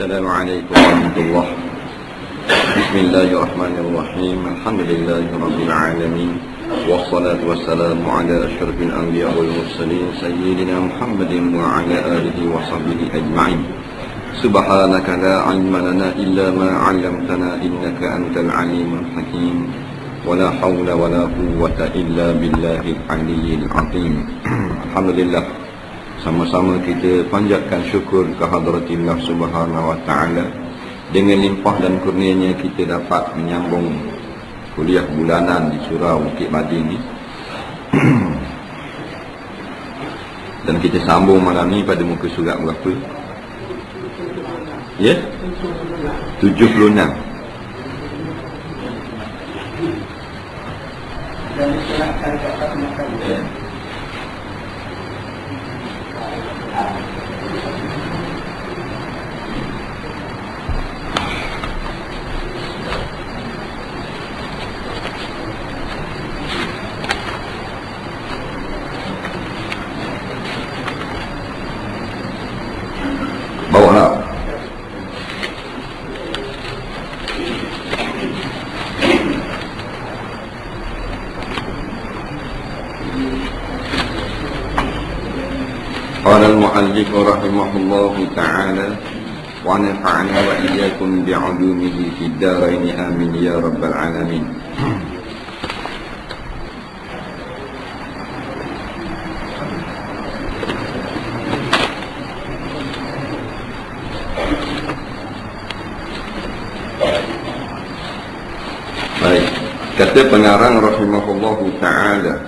Assalamualaikum warahmatullahi wabarakatuh. Bismillahirrahmanirrahim. Alhamdulillahirabbil alamin. Wassalatu wassalamu ala asyrafil anbiya wal mursalin sayyidina Muhammadin wa ala alihi wa sahbihi ajma'in. Subhanaka la ilma lana illa ma 'allamtana innaka antal alimul hakim. Wala haula wala quwwata illa billahil aliyyil azim. Alhamdulillah, sama-sama kita panjatkan syukur kehadratullah subhanahu wa ta'ala. Dengan limpah dan kurnianya kita dapat menyambung kuliah bulanan di surau Bukit Madin ni. Dan kita sambung malam ni pada muka surat berapa? Ya? 76. Bawalah. قال المؤلف رحمه الله تعالى ونفعنا وإياكم بعلومه في الدارين آمين يا رب العالمين. Baik, kata pengarang rahimahullahu ta'ala,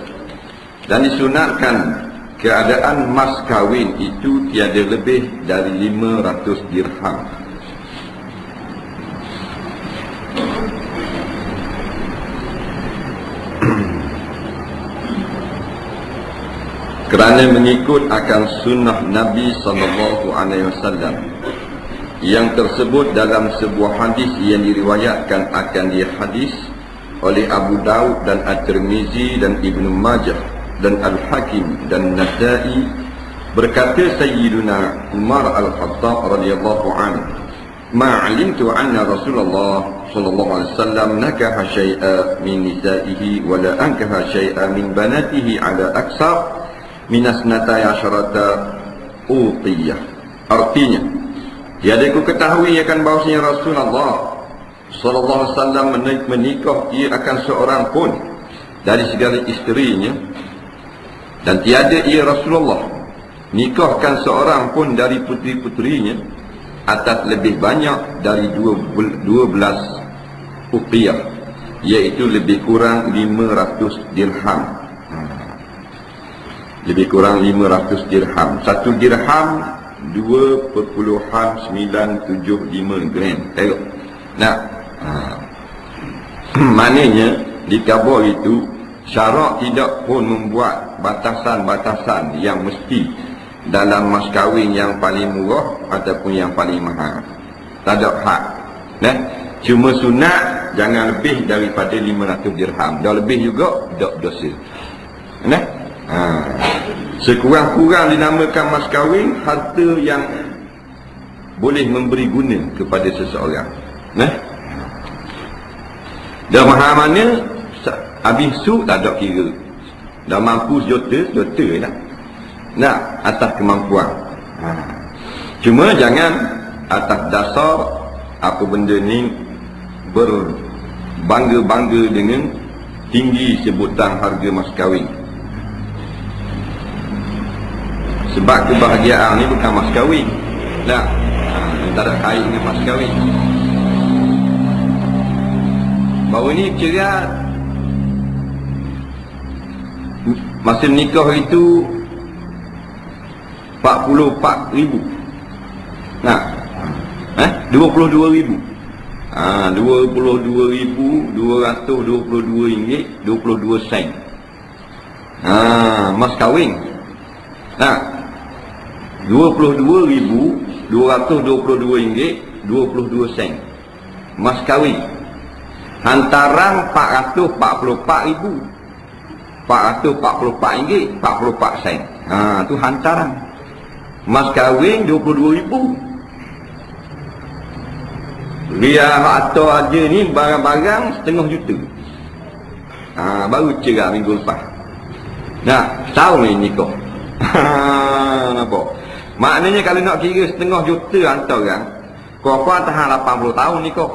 dan disunatkan keadaan mas kawin itu tiada lebih dari 500 dirham. Kerana mengikut akan sunnah Nabi SAW yang tersebut dalam sebuah hadis yang diriwayatkan akan dia hadis oleh Abu Daud dan At-Tirmizi dan Ibnu Majah dan Al-Hakim dan Nasa'i, berkata Sayyiduna Umar Al-Khattab radhiyallahu anhu, ma 'alimtu anna Rasulullah sallallahu alaihi wasallam nakaha syai'a min nisa'ihi wa la ankaha syai'a min banatihi ala aksar min asnatai asyrata utiyah. Artinya, tiada ku ketahui akan bahawasanya Rasulullah sallallahu alaihi wasallam menikah ia akan seorang pun dari segala isterinya, dan tiada ia Rasulullah nikahkan seorang pun dari puteri-puterinya atas lebih banyak dari 12 uqiyah, iaitu lebih kurang 500 dirham. Lebih kurang 500 dirham. 1 dirham 2.975 gram. Tengok. Nah, maknanya di khabar itu syarak tidak pun membuat batasan-batasan yang mesti dalam mas kahwin yang paling murah ataupun yang paling mahal. Tak ada had. Nah, cuma sunat jangan lebih daripada 500 dirham. Dah lebih juga tak dosa. Nah, sekurang-kurang dinamakan mas kahwin harta yang boleh memberi guna kepada seseorang. Nah, dah mahal mana habis su tak ada kira. Dah mampu juta lah. Nah, atas kemampuan. Cuma jangan atas dasar apa benda ni berbangga-bangga dengan tinggi sebutan harga mas kahwin. Sebab kebahagiaan ni bukan mas kahwin. Nah, tak ada kait dengan mas kahwin. Bahawa ni kira masa nikah itu 44,000. Nah, 22,000. 22,222 ringgit 22 sen. Mas kahwin. Nah, 22,222 ringgit 22 sen. Mas kahwin. Hantaran 444,000. 444 ringgit 44 sen. Tu hantaran. Mas kahwin 22,000. Dia atau aja ni barang-barang setengah juta. Baru cerah minggu lepas. Nah, tahu ni nikah. Nampak? Maknanya kalau nak kira setengah juta hantar orang, kau tahan 80 tahun nikah.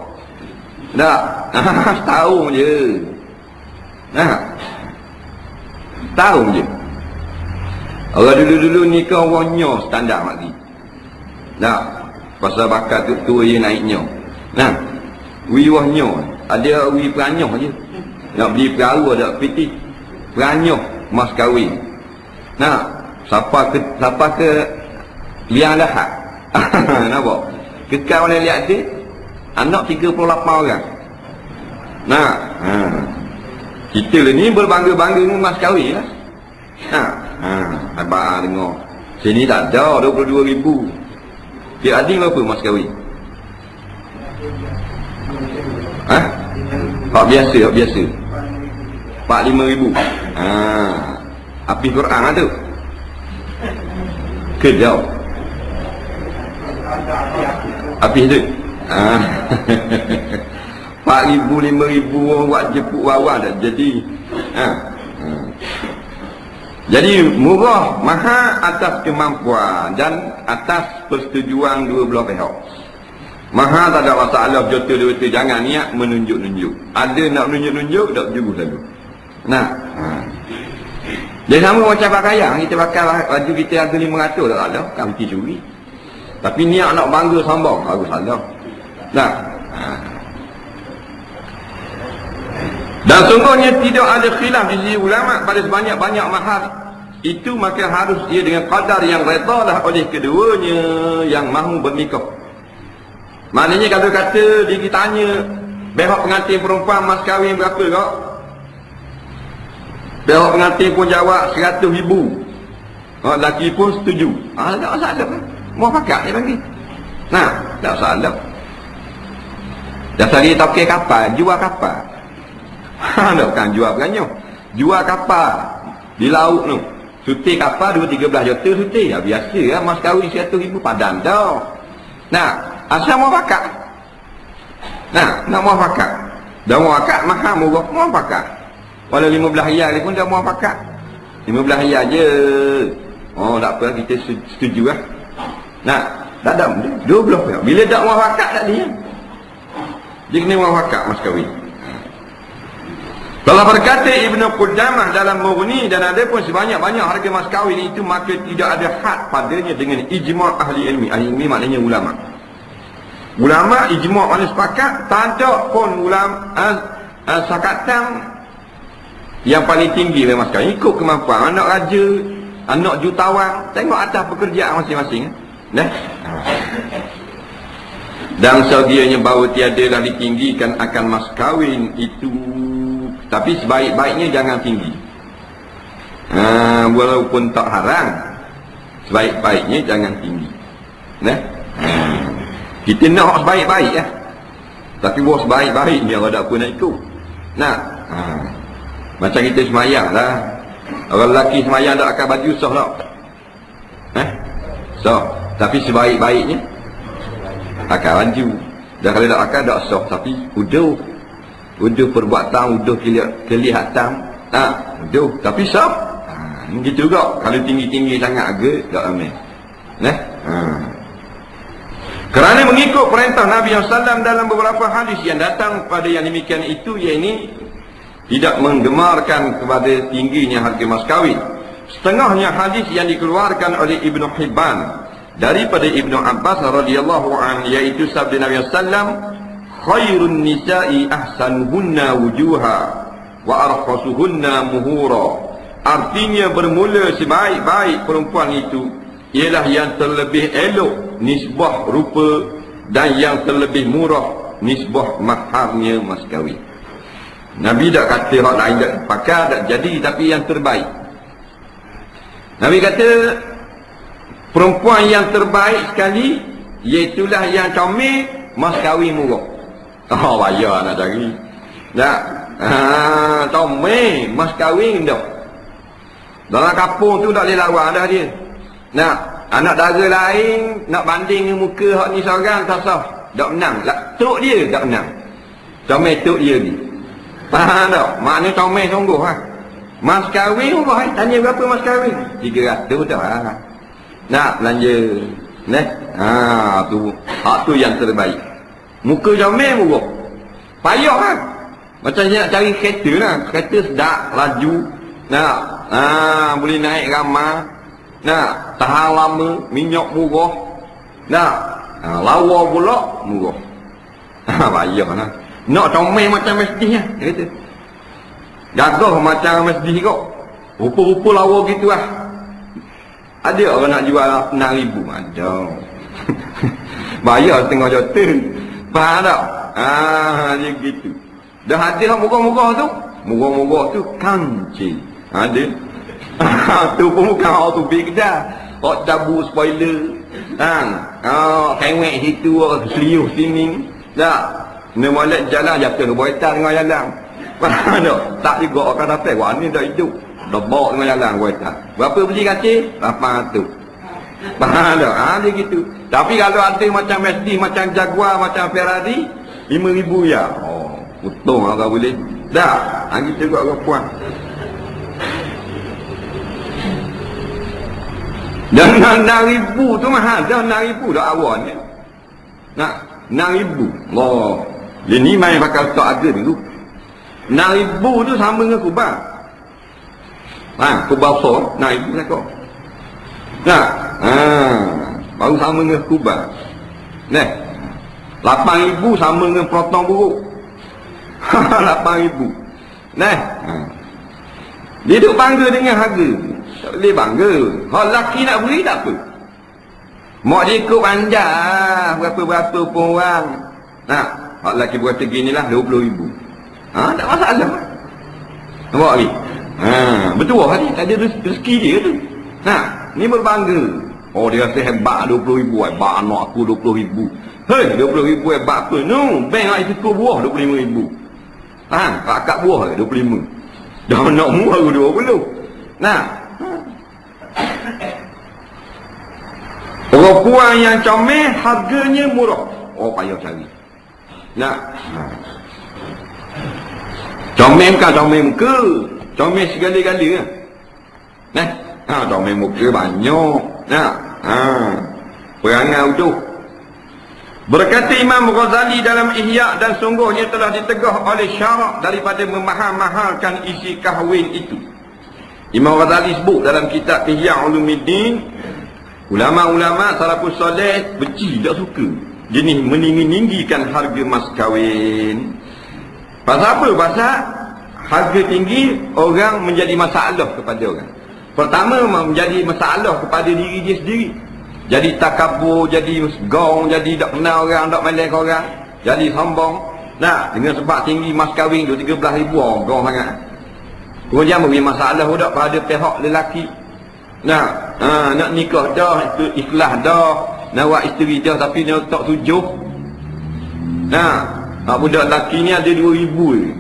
Tak? Setahun je. Nah, tahun je. Orang dulu-dulu nikah orang nyoh standar mati. Nah, pasal bakat tu dia naiknya. Nah, wiwah nyoh. Ada wi peranyoh je. Nak beli perahu ada piti. Peranyoh mas kahwin. Nah, siapa ke liang lahat. Nampak? Kekal oleh lihat dia. Anak 38 orang. Nah, kita ni berbangga-bangga dengan mas kahwin lah. Abang dengar. Sini tak ada 22,000. Dia adik berapa mas kahwin? Hak biasa. 45,000. Api Quran ada. Ke jauh. Api tu. 4,000, 5,000 orang buat jeput bawah dah jadi. Jadi murah, mahal atas kemampuan dan atas persetujuan dua belah pihak. Mahal tak ada masalah, juta-juta, jangan niat menunjuk-nunjuk. Ada nak menunjuk-nunjuk, tak jujur lalu. Nah, dia sama macam pakaian, kita pakai baju kita harga 500 tak ada, kan kita curi. Tapi niat nak bangga sambang, harus salah. Nah, dan sungguhnya tidak ada khilaf di sisi ulama pada sebanyak-banyak mahal itu, maka harus ia dengan qadar yang redalah oleh keduanya yang mahu bernikah. Maknanya kalau kata dia tanya pihak pengantin perempuan mas kahwin berapa kak? Pihak pengantin pun jawab 100,000. Lelaki pun setuju. Tak masalah kan? Muafakat dia panggil. Nah, tak masalah. Dasar dia tak pakai kapal, jual kapal. Bukan jual peranyoh, jual kapal di laut tu. Suti kapal 2-13 juta suti. Biasa lah mas kahwin 100,000 padan tau. Nah, asal muafakat. Nah, nak muafakat. Dah muafakat mahal murah muafakat. Walau 15 riyal pun dah muafakat. 15 riyal je. Tak apa, kita setuju lah. Nah, tak ada 12 riyal. Bila tak muafakat tak dia. Dia kena muafakat mas kahwin. Kalau berkata Ibnu Qudamah dalam Mughni, dan ada pun sebanyak-banyak harga mas kahwin itu, maka tidak ada had padanya dengan ijma' ahli ilmi. Ahli ilmi maknanya ulama. Ulama ijma' maknanya sepakat, tak ada pun ulama sakatan yang paling tinggi dalam mas kahwin. Ikut kemampuan anak raja, anak jutawan, tengok atas pekerjaan masing-masing. Dan segianya bahawa tiadalah ditinggikan akan mas kahwin itu, tapi sebaik-baiknya jangan tinggi. Walaupun tak haram, sebaik-baiknya jangan tinggi. Kita nak sebaik-baik ya. Tapi buat sebaik-baik ni ada apa nak ikut. Macam kita semayang lah. Orang lelaki semayang tak akan baju sah tak? Sah. Tapi sebaik-baiknya akan baju. Dan kalau tak akan tak sah. Tapi uduh perbuatan, uduh kelihatan, uduh tapi sah. Begitu juga. Kalau tinggi-tinggi sangat agak tak amin. Kerana mengikut perintah Nabi SAW dalam beberapa hadis yang datang pada yang demikian itu, iaitu tidak menggemarkan kepada tingginya harga mas kahwin. Setengahnya hadis yang dikeluarkan oleh Ibnu Hibban daripada Ibnu Abbas radhiyallahu anhu, iaitu sabda Nabi SAW, khairun nisa'i ahsanuhunna wujuha wa arqasuhunna muhura. Artinya bermula sebaik-baik perempuan itu ialah yang terlebih elok nisbah rupa dan yang terlebih murah nisbah maharnya mas kahwin. Nabi tak kata hak lain tak pakai tak jadi, tapi yang terbaik. Nabi kata perempuan yang terbaik sekali iaitulah yang comel mas kahwin murah. Bayar nak cari. Tak. Comel mas kahwin dah. Dalam kampung tu tak boleh lawan dah dia. Anak dara lain nak banding muka hak ni seorang tak sah. tak menang. Tok dia tak menang. Comel tok dia ni. Faham tak? Maknanya comel sungguh lah. Mas kahwin apa? Tanya berapa mas kahwin? 300 dah lah. Nak belanja. Nah, tu yang terbaik. Muka comel murah. Payah kan? Macam nak cari kereta lah. Kereta sedap, laju. Nak, boleh naik ramah. Nak, tahan lama, minyak murah. Nak, lawa pula murah. Payah lah. Nak comel macam Mercedes lah. Kereta. Gagah macam Mercedes kau. Rupa-rupa lawa gitu lah. Ada orang nak jual 6,000? Ada. Bayar setengah juta. Faham tak? Dia gitu. Dah ada murah-murah tu. Murah-murah tu kancing. Ada. Tu pun bukan orang tu big dah. Orang cabut spoiler. Kewek situ, seliuh sini. Tak. Dia molek jalan jatuh ke boitan tengah jalan. Faham tak? Tak juga orang dapat. Wah ni dah hidup. Dah bawa tengah jalan boitan. Berapa beli kaca? 800. Faham tak? Dia gitu. Tapi kalau ada macam Mercedes, macam Jaguar, macam Ferrari, 5,000 ya. Untung orang boleh. Dah. Kita juga orang puan. Dan 6,000 tu mahal. Dah 6,000 dah awal ni. Nak 6,000. Allah. Dia ni main pakai stok harga dulu. 6,000 tu sama dengan kubah. Kubah besar 6,000 lah kau. Nak. Baru sama dengan kubah. Nah. 8,000 sama dengan protong buruk. 8,000. Nah. Dia duk bangga dengan harga. Tak boleh bangga. Kalau lelaki nak beri tak apa. Mak dia ikut panjang. Berapa-berapa pun orang. Kalau lelaki berkata gini lah 20,000. Tak masalah. Nampak lagi? Betul lah ni. Tak ada rezeki dia tu. Ni berbangga. Dia rasa hebat 20,000. Hebat anak aku 20,000. Hei 20,000 hebat apa? No. Bank nak isi buah 25,000. Kakak buah 25. Dah nak murah 20. Perempuan yang comel harganya murah. Payah cari. Comel bukan comel muka. Comel segala-gala. Comel muka banyak. Perangai utuh. Berkata Imam Ghazali dalam Ihya, dan sungguhnya telah ditegah oleh syarak daripada memahal-mahalkan isi kahwin itu. Imam Ghazali sebut dalam kitab Ihya Ulumuddin, ulama-ulama salafus soleh benci, tak suka jenis meninggi-ninggikan harga mas kahwin. Pasal apa? Pasal harga tinggi orang menjadi masalah kepada orang. Pertama, menjadi masalah kepada diri dia sendiri. Jadi takabur, jadi gong, jadi tak kenal orang, tak melek orang, jadi sombong. Dengan sebab tinggi mas kahwin tu 13,000 gong sangat. Kemudian beri masalah dah pada pihak lelaki. Nak nikah dah, ikhlas dah, nak buat isteri dah tapi dia tak tujuh. Budak lelaki ni ada 2,000 je.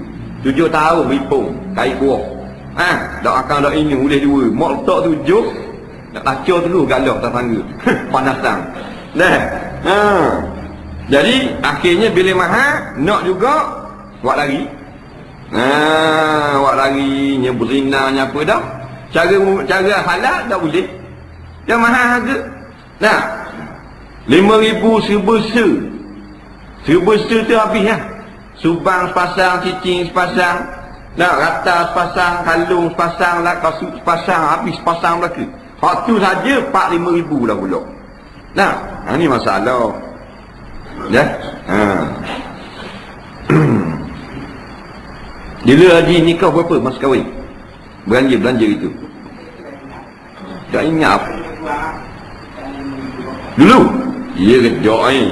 7 tahun beripung, kait buah. Tak akan tak ini, boleh 2. Mak letak 7. Nak tacur dulu galau tak tangga. Panasan. Jadi akhirnya bila mahal nak juga buat lari. Buat lari, berzina apa dah. Cara halal tak boleh. Yang mahal harga. 5,000 sebesa. Sebesa tu habis lah. Subang sepasang, cicing sepasang, rata sepasang, kalung sepasang, kasut sepasang, habis sepasang belaka. Hak tu saja 4-5,000 lah pula. Ni masalah. Bila haji nikah berapa mas kahwin? Belanja itu. Tak ingat apa. Dulu? Ya kejap ni.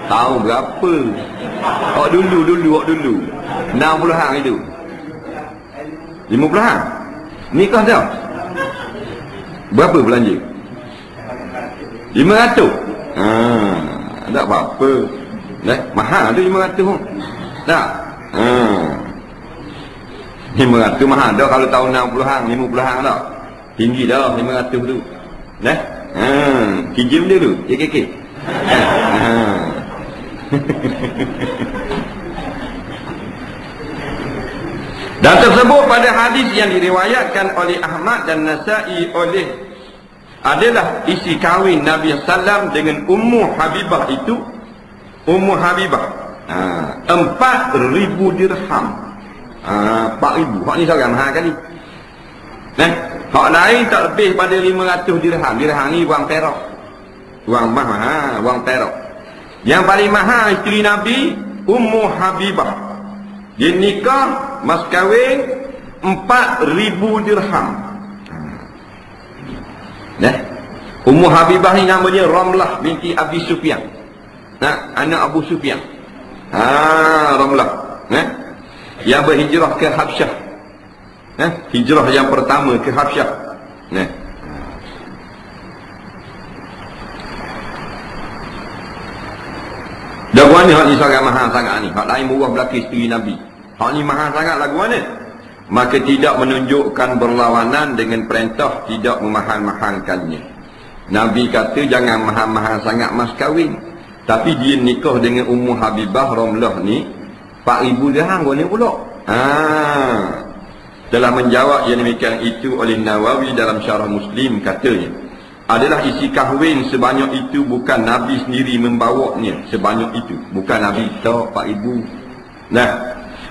Tahu berapa? Dulu. 60-an itu. 50-an. Nikah dah. Berapa belanja? 500. Tak apa-apa. Mahal tu 500 pun. Tak. 500 mahal dah kalau tahun 60-an, 50-an tak. Tinggi dah 500 tu. Kijim dia tu, KKK. Dan tersebut pada hadis yang diriwayatkan oleh Ahmad dan Nasa'i adalah isi kahwin Nabi SAW dengan Ummu Habibah itu. Ummu Habibah 4,000 dirham. 4,000. Hak ni seorang mahal kali. Hak lain tak lebih pada 500 dirham. Dirham ni wang perak. Wang mahal, wang perak. Yang paling mahal isteri Nabi Ummu Habibah. Dia nikah mas kahwin 4,000 dirham. Ummu Habibah ni namanya Ramlah binti Abi Sufyan. Anak Abu Sufyan. Ramlah. Yang berhijrah ke Habsyah. Hijrah yang pertama ke Habsyah. Dah mana hak ni sangat mahal sangat ni. Hak lain murah belaka isteri Nabi. Hak ni mahal sangat lagu mana? Maka tidak menunjukkan berlawanan dengan perintah tidak memahal-mahalkannya. Nabi kata jangan mahal-mahal sangat mas kahwin. Tapi dia nikah dengan Ummu Habibah Ramlah ni 4,000 dirham boleh pula. Telah menjawab yang demikian itu oleh Nawawi dalam Syarah Muslim, katanya adalah isi kahwin sebanyak itu bukan Nabi sendiri membawanya sebanyak itu. Bukan Nabi tahu 4,000.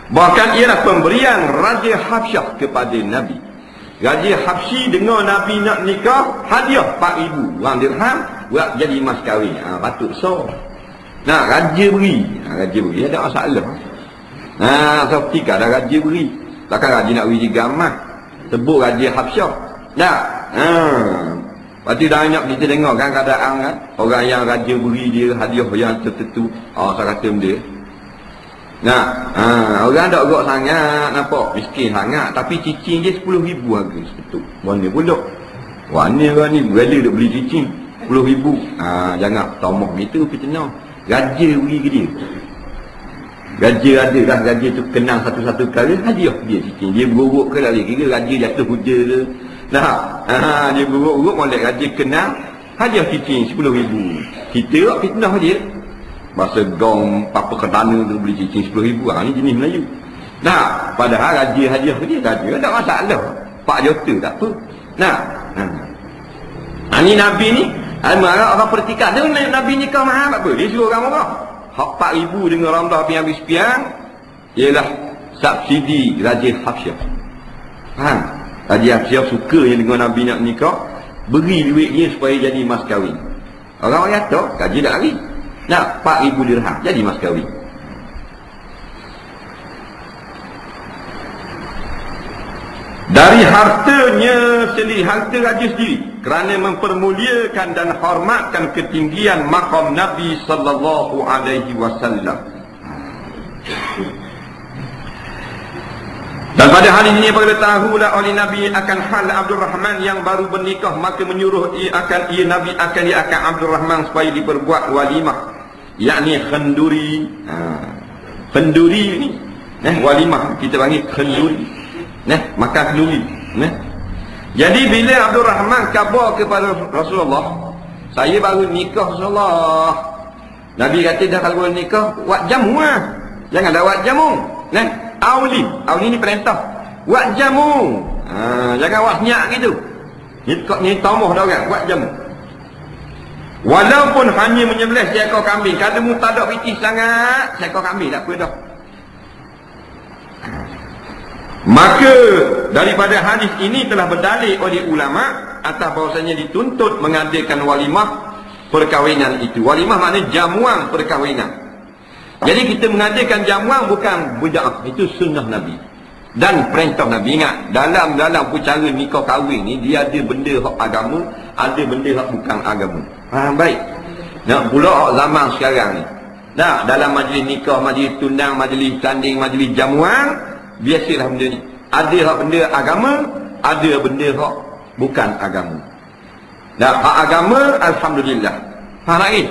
Bahkan ialah pemberian Raja Habsyah kepada Nabi. Raja Habsyi dengar Nabi nak nikah, hadiah 4,000 wang dirham buat jadi mas kahwin. Patut so. Raja beri. Raja beri ada masalah. Seperti dah raja beri. Takkan raja nak beri gamah. Sebut Raja Habsyah. Lepas tu dah banyak kita dengar kan keadaan kan. Orang yang raja beri dia hadiah yang tertentu. Saya kata benda. Orang tak gerak sangat, nampak miskin sangat, tapi cicing dia 10,000 harga sebetul. Mana pula? Mana orang ni rela duk beli cicing 10,000. Jangan tomok gitu fitnah. Raja beri ke dia. Raja ada lah, raja tu kenang satu-satu kali hadiah dia cicing. Dia buruk ke lagi kira raja jatuh huja ke. Dia buruk-buruk molek raja kenang hadiah cicing 10,000. Kita tak fitnah dia. Masa gong papa kedana tu beli cicing 10,000. Ni jenis Melayu. Padahal raja hadiah dia raja tak masalah. 4 juta tak apa. Ni Nabi ni marah orang pertikaian. Dia Nabi nikah mahal apa? Dia suruh orang marah. Hak 4,000 dengan Ramlah bin Abi Sufyan ialah subsidi Raja Habsyah. Raja Habsyah suka yang dengan Nabi nak nikah, beri duitnya supaya jadi mas kahwin. Orang kata gaji tak lari. 4,000 dirham jadi mas kahwin. Dari hartanya sendiri, harta raja sendiri, kerana mempermuliakan dan hormatkan ketinggian maqam Nabi sallallahu alaihi wasallam. Dan pada hari ini apabila tahulah oleh Nabi akan hal Abdul Rahman yang baru bernikah, maka menyuruh Nabi akan Abdul Rahman supaya diperbuat walimah, yakni khanduri. Khanduri ni walimah kita panggil khanduri. Makan kenduri. Jadi bila Abdul Rahman khabar kepada Rasulullah, saya baru nikah Rasulullah. Nabi kata dah kalau nikah buat jamu lah. Jangan dah buat jamu. Auli ni perintah. Buat jamu. Jangan buat senyak gitu. Ni tamuh dah orang buat jamu. Walaupun hanya menyembelih seekor kambing, kalau mu tak ada piti sangat, seekor kambing tak apa dah. Maka daripada hadis ini telah berdalil oleh ulama atas bahawasanya dituntut mengadakan walimah perkahwinan itu. Walimah maknanya jamuan perkahwinan. Jadi kita mengadakan jamuan bukan bid'ah, itu sunnah Nabi dan perintah Nabi. Ingat, dalam perkara nikah kahwin ni dia ada benda hak agama, ada benda hak bukan agama. Baik. Pula hak zaman sekarang ni. Dalam majlis nikah, majlis tunang, majlis tanding, majlis jamuan, biasalah benda ni. Ada hak benda agama, ada benda hak bukan agama. Hak agama alhamdulillah. Faham lagi?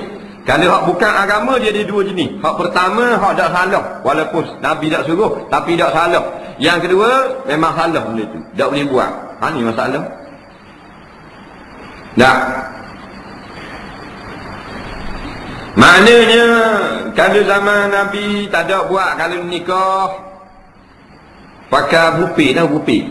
Kalau hak bukan agama dia ada dua jenis. Hak pertama hak tak salah, walaupun Nabi tak suruh tapi tak salah. Yang kedua memang salah benda tu, tak boleh buat. Ni masalah. Maknanya Kalau zaman Nabi tak ada buat kalau nikah pakai bupi dah bupi.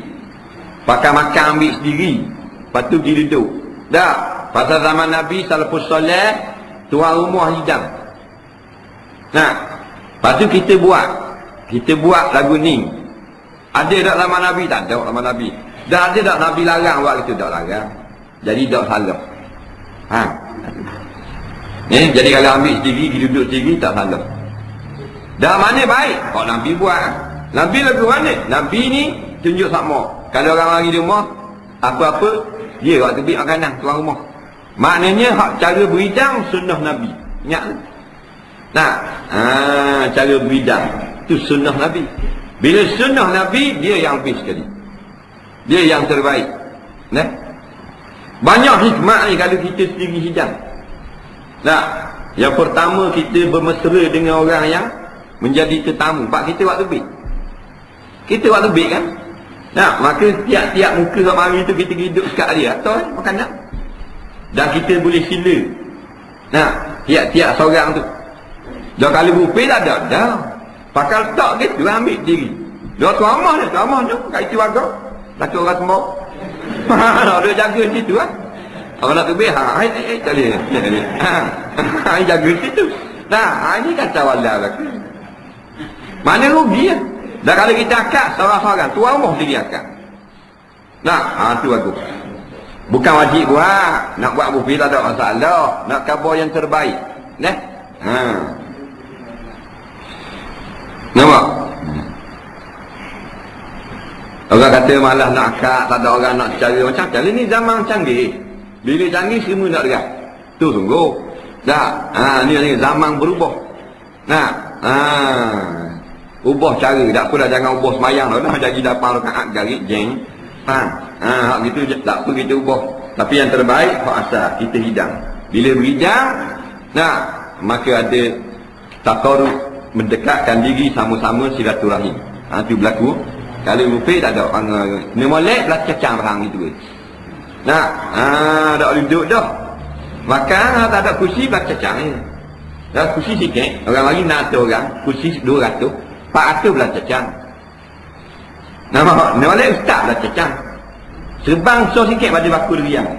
Pakai makan ambil sendiri. Lepas tu dia duduk. Tak. Pasal zaman Nabi selepas solat tuan rumah hidang. Nah. Lepas tu kita buat lagu ni. Ada tak zaman Nabi? Tak ada zaman Nabi. Dah ada tak Nabi larang buat itu? Tak larang. Jadi tak salah. Ha. Jadi kalau ambil sendiri, dia duduk sendiri, tak salah. Dah mana baik? Kau Nabi buat. Nabi lagu mana? Nabi ni tunjuk sama. Kalau orang mari di rumah, apa-apa, dia waktu beli makanan tuan rumah. Maknanya hak cara beridang sunnah Nabi. Ingat tak? Nah, cara beridang tu sunnah Nabi. Bila sunnah Nabi, dia yang lebih sekali. Dia yang terbaik. Nah, banyak hikmah ni kalau kita sendiri hidang. Nah, yang pertama kita bermesra dengan orang yang menjadi tetamu. Pak kita waktu lebih. Kita waktu lebih kan? Nah, maka tiap-tiap muka kat mari tu kita duduk dekat dia. Atau makan nak. Dan kita boleh sila. Nah, tiap-tiap seorang tu. Dah kalau buffet tak ada. Dah. Pakal tak gitu ambil diri. Dia tuan rumah tu kat itu warga. Laki orang semua. Dia jaga situ ah. Orang nak lebih tak boleh. Ha, jaga situ. Nah, ini kata wala lah. Mana rugi ah. Dah kalau kita akad seorang-seorang, tuan rumah sendiri akad. Nah, tu aku. Bukan wajib buat. Nak buat buffet tak ada masalah. Nak khabar yang terbaik. Nah. Ha. Nampak? Orang kata malah nak akad, tak ada orang nak cara macam-macam. Ini zaman canggih. Bila canggih semua nak dekat. Tu sungguh. Dah. Ni zaman berubah. Nah. Ubah cara. Tak apa dah jangan ubah semayang dah. Jadi 8 rakaat garik jeng. Hak gitu tak apa kita ubah. Tapi yang terbaik hak asal kita hidang. Bila berhidang, nah, maka ada takarub, mendekatkan diri sama-sama silaturahim. Itu berlaku. Kalau buffet tak ada orang ni molek belah cacang barang itu. Nah, tak duduk dah. Makan tak ada kursi belah cacang ni. Dah kursi sikit, orang lagi nak ada orang, kursi 200, 400 belah cacang. Nama ni molek ustaz belah cacang. Serbang so sikit pada baku riang.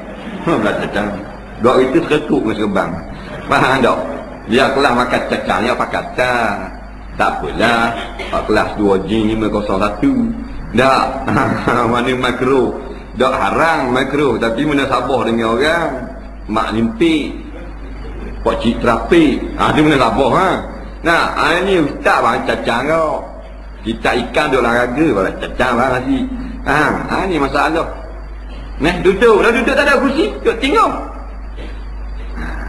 Belah cacang. Dok itu seretuk ke serbang. Faham tak? Dia kelas makan cacang ni apa kata? Tak apalah. Kelas 2J 501. Tak. Mana makro. Tak harang makro. Tapi mana sabar dengan orang. Mak limpik. Pak cik trafik. Dia mana sabar ha. Nah, ni ustaz bang cacang kau. Kita ikan duk olahraga bang cacang bang nasi. Ni masalah. Nah, duduk. Dah duduk tak ada kursi. Duduk tengok.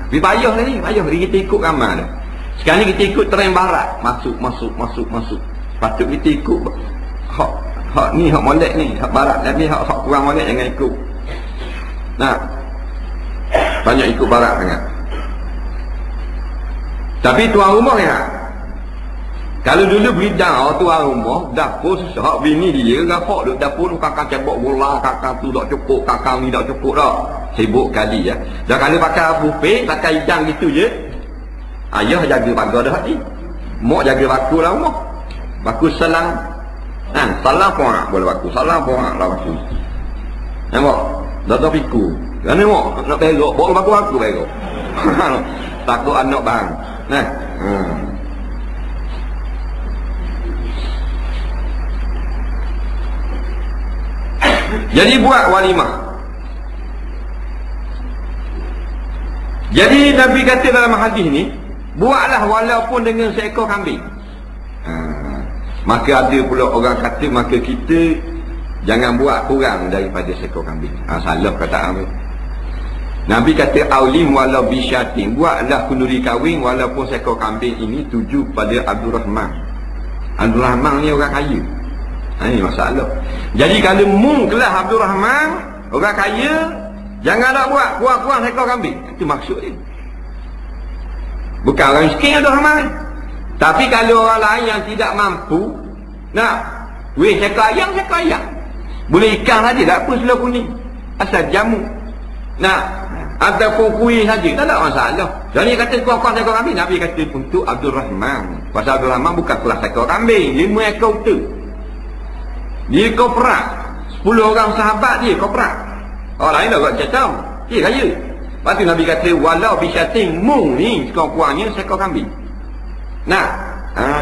Lebih payah lah ni. Payah. Kita ikut ramai dah. Sekarang ni kita ikut tren barat. Masuk. Patut kita ikut hak ni, hak molek ni, hak barat. Tapi hak kurang molek jangan ikut. Nah, banyak ikut barat sangat. Tapi tuan rumah ya, kalau dulu beridang tuan rumah, dapur susah. Hak bini dia rapak duduk dapur tu, kakak cebok bola, kakak tu tak cukup, kakak ni tak cukup dah. Sibuk kali ya. Dan kalau pakai buffet, pakai hidang gitu je, ayah jaga pagar dah ni. Mak jaga baku lah rumah. Baku selang. Salah porak boleh baku. Salah porak lah baku. Nampak? Dah tak piku. Kan mak nak berok. Bawa baku aku berok. Takut anak bang. Nah. Jadi buat walimah. Jadi Nabi kata dalam hadis ni, buatlah walaupun dengan seekor kambing. Maka ada pula orang kata, maka kita jangan buat kurang daripada seekor kambing. Salah kata apa? Nabi kata aulim walau bisyatin, buatlah kenduri kahwin walaupun seekor kambing. Ini tuju pada Abdul Rahman. Abdul Rahman ni orang kaya. Ini masalah. Jadi kalau kelas Abdul Rahman orang kaya, jangan nak buat kurang-kurang seekor kambing. Itu maksud dia. Bukan orang miskin Abdul Rahman. Tapi kalau orang lain yang tidak mampu, nak seekor ayam. Boleh ikan saja, tak apa seluar kuning. Asal jamu. Nah, ataupun kuih saja, tak ada masalah. Jadi kata kuah-kuah seekor kambing, Nabi kata untuk Abdul Rahman. Pasal Abdul Rahman bukan kelas seekor kambing, 5 ekor tu. Dia kau perak. 10 orang sahabat dia kau perak. Orang lain dah buat cacam. Dia kaya. Lepas tu Nabi kata, walau bisyating mung ni sekurang-kurangnya seekor kambing. Nah,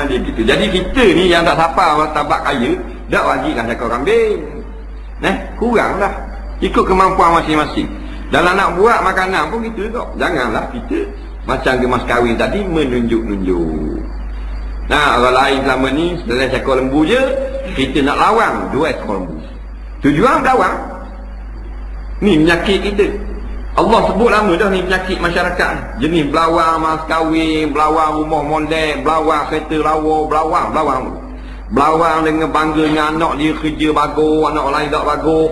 dia gitu. Jadi kita ni yang tak sapa martabat kaya, tak wajiblah seekor kambing. Kuranglah. Ikut kemampuan masing-masing. Dalam nak buat makanan pun gitu juga. Janganlah kita macam gemas kahwin tadi menunjuk-nunjuk. Nah, orang lain selama ni selain seekor lembu je, kita nak lawang 2 ekor lembu. Tujuan berlawang. Ni penyakit kita. Allah sebut lama dah ni penyakit masyarakat. Jenis belawang mas kahwin, belawang rumah mondek, belawang kereta lawa, belawang. Belawang dengan bangga dengan anak dia kerja bagus, anak lain tak bagus.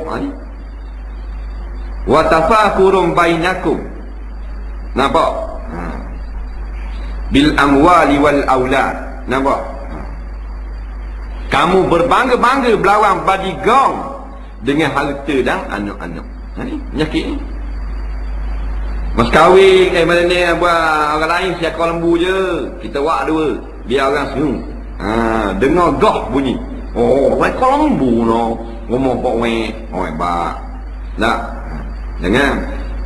Wa tafakurum bainakum. Nampak? Bil amwali wal aulad. Nampak? Kamu berbangga-bangga belawang bagi gong dengan harta dan anak-anak. Ni penyakit ni. Mas kahwin mana ni buat orang lain seekor lembu je. Kita buat 2 biar orang senyum. Dengar goh bunyi. Oh, seekor lembu no. Ngomong pok weh. Oh, hebat. Tak. Jangan.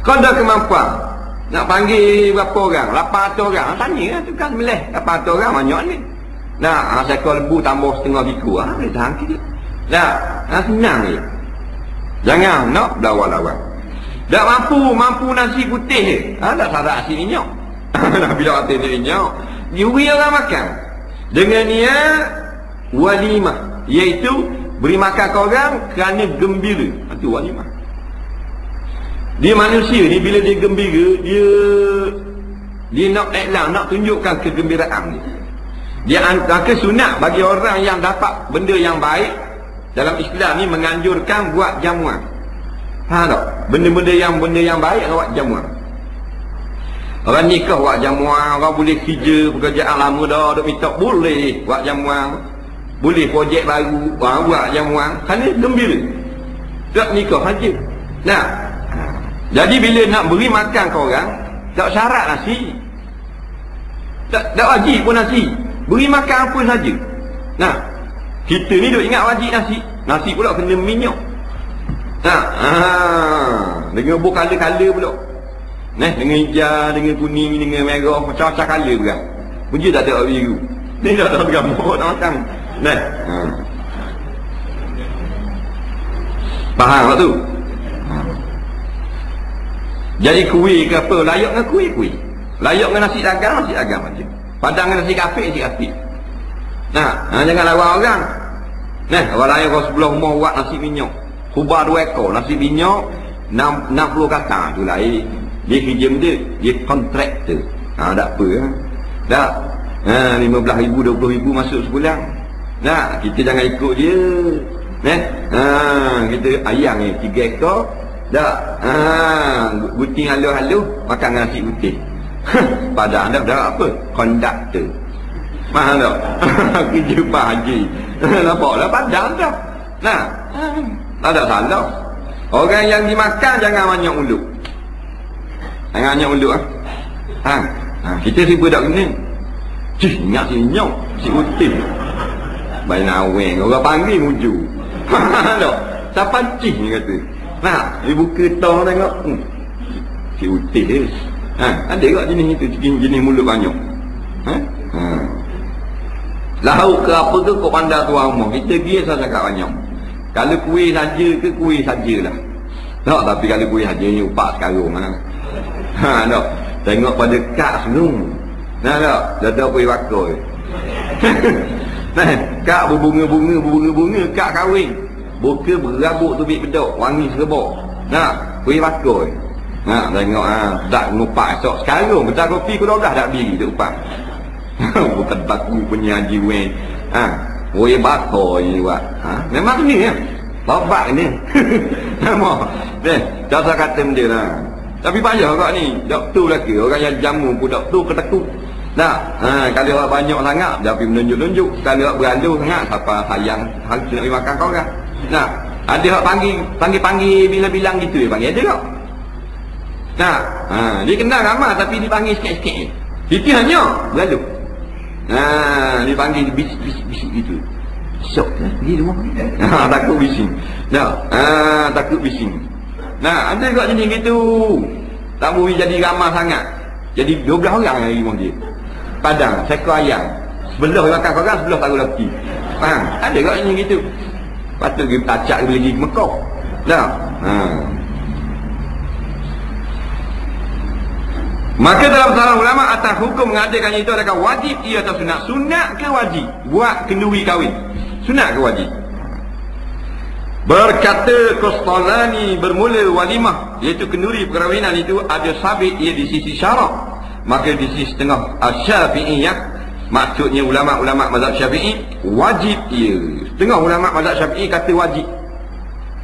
Kau ada kemampuan nak panggil berapa orang? 800 orang. Tanya lah tu kan meleh. 800 orang banyak ni. Nah, seekor lembu tambah setengah biku. Boleh tahan kita. Nah, senang je. Jangan nak lawan-lawan. Tak mampu nasi putih je. Tak sarak nasi minyak. Nak bila kata nasi minyak. Juri orang makan. Dengan niat walimah. Iaitu beri makan ke orang kerana gembira. Itu walimah. Dia manusia ni bila dia gembira, dia nak iklan, nak tunjukkan kegembiraan dia. Dia antara sunat bagi orang yang dapat benda yang baik dalam Islam ni menganjurkan buat jamuan. Faham tak? Benda-benda yang baik buat jamuan. Orang nikah buat jamuan, orang boleh kerja pekerjaan lama dah, duk minta boleh buat jamuan. Boleh projek baru, buat jamuan. Kerana gembira. Tak nikah saja. Nah, jadi bila nak beri makan ke orang, tak syarat nasi. Tak wajib pun nasi. Beri makan apa saja. Nah, kita ni duk ingat wajib nasi. Nasi pula kena minyak. Dengan buk kala-kala pula. Dengan hijau, dengan kuning, dengan merah, macam-macam kala pula. Puji tak ada biru. Ni tak ada gambar nak makan. Faham tak tu? Jadi kuih ke apa, layak dengan kuih. Layak dengan nasi dagang macam. Padang dengan nasi kapik, jangan lawan orang. Orang lain kalau sebelah rumah buat nasi minyak. Kubah 2 ekor, nasi minyak 60 kata tu lain. Dia kerja dia kontraktor. Tak apa. Tak. 15,000, 20,000 masuk sebulan. Kita jangan ikut dia. Kita ayam ni 3 ekor. Tak. Guting halu-halu makan nasi putih. Padahal dah apa? Konduktor. Faham tak? Kerja Pak Haji. Nampaklah padang dah. Tak ada salah. Orang yang dimakan jangan banyak mulut. Jangan banyak mulut. Kita sibuk tak kena. Ingat senyok si putih. Baik naweng. Orang panggil muju. Faham tak? Siapa cih ni kata. Dia buka tong tengok. Si putih dia. Ada tak jenis itu? Jenis mulut banyak. Lauk ke apa ke kau pandang tuan rumah. Kita biasa cakap banyak. Kalau kuih saja ke kuih sajalah. Tak, tapi kalau kuih saja ni upak sekarang. Tak. Tengok pada kak senung. Tak. Dada kuih bakar. Kak berbunga-bunga, kak kahwin. Buka berabuk tu bit bedok, wangi serbuk. Kuih bakar. Tengok tak ngupak esok. Sekarang betul kopi ku 12 dak biri tu upak. Bukan baku punya haji weh. Kuih bakar ni buat. Memang ni ya. Babak ni. Nama. Dasar kata dia lah. Tapi payah kau ni. Doktor lagi. Orang yang jamu pun doktor ketekuk. Kalau orang banyak sangat, dia pergi menunjuk-nunjuk. Kalau orang beradu sangat, siapa sayang harus nak pergi makan kau kan. Ada orang panggil bila bilang gitu dia panggil. Ada tak? Nah, dia kenal ramah tapi dipanggil sikit-sikit. Itu hanya berlalu. Dipanggil bisik-bisik gitu. Syok lah pergi rumah. Takut bising. Takut bising. Ada juga jenis gitu. Tak boleh jadi ramah sangat. Jadi 12 orang yang rumah dia. Padang, seekor ayam. Sebelah makan korang, sebelah taruh lelaki. Ada juga jenis gitu. Patut pergi tacak pergi ke Mekah. Maka dalam salah ulama atas hukum mengadakan itu adakah wajib ia atau sunat? Sunat ke wajib? Buat kenduri kahwin. Sunat ke wajib? Berkata Qastalani bermula walimah, iaitu kenduri perkahwinan itu ada sabit ia di sisi syarak. Maka di sisi setengah Syafi'iyah, maksudnya ulama-ulama mazhab Syafi'i, wajib ia. Setengah ulama mazhab Syafi'i kata wajib.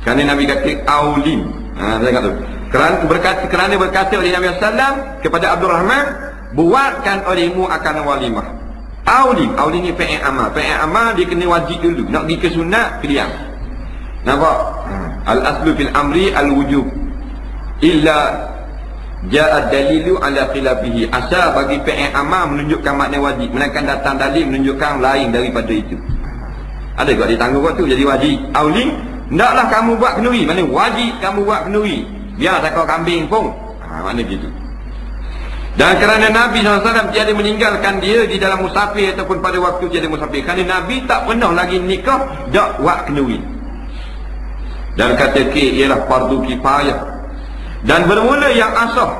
Kerana Nabi kata aulim. Saya kata kerana berkata oleh Nabi SAW kepada Abdul Rahman, buatkan olehmu akan walimah. Aulim ni fi'il amal. Fi'il amal dia kena wajib dulu. Nak pergi ke sunat, diam. Nampak? Al-aslu fil amri al-wujub illa ja'a dalilu ala khilafihi. Asal bagi fi'il amal menunjukkan makna wajib, melainkan datang dalil menunjukkan lain daripada itu. Ada juga ditangguh waktu jadi wajib. Aulim, hendaklah kamu buat kenduri. Mana wajib kamu buat kenduri. Biar tak kau kambing pun. Mana gitu. Dan kerana Nabi SAW tiada meninggalkan dia di dalam musafir ataupun pada waktu tiada musafir. Kerana Nabi tak pernah lagi nikah dak buat kenduri. Dan kata K ialah fardu kifayah. Dan bermula yang asah,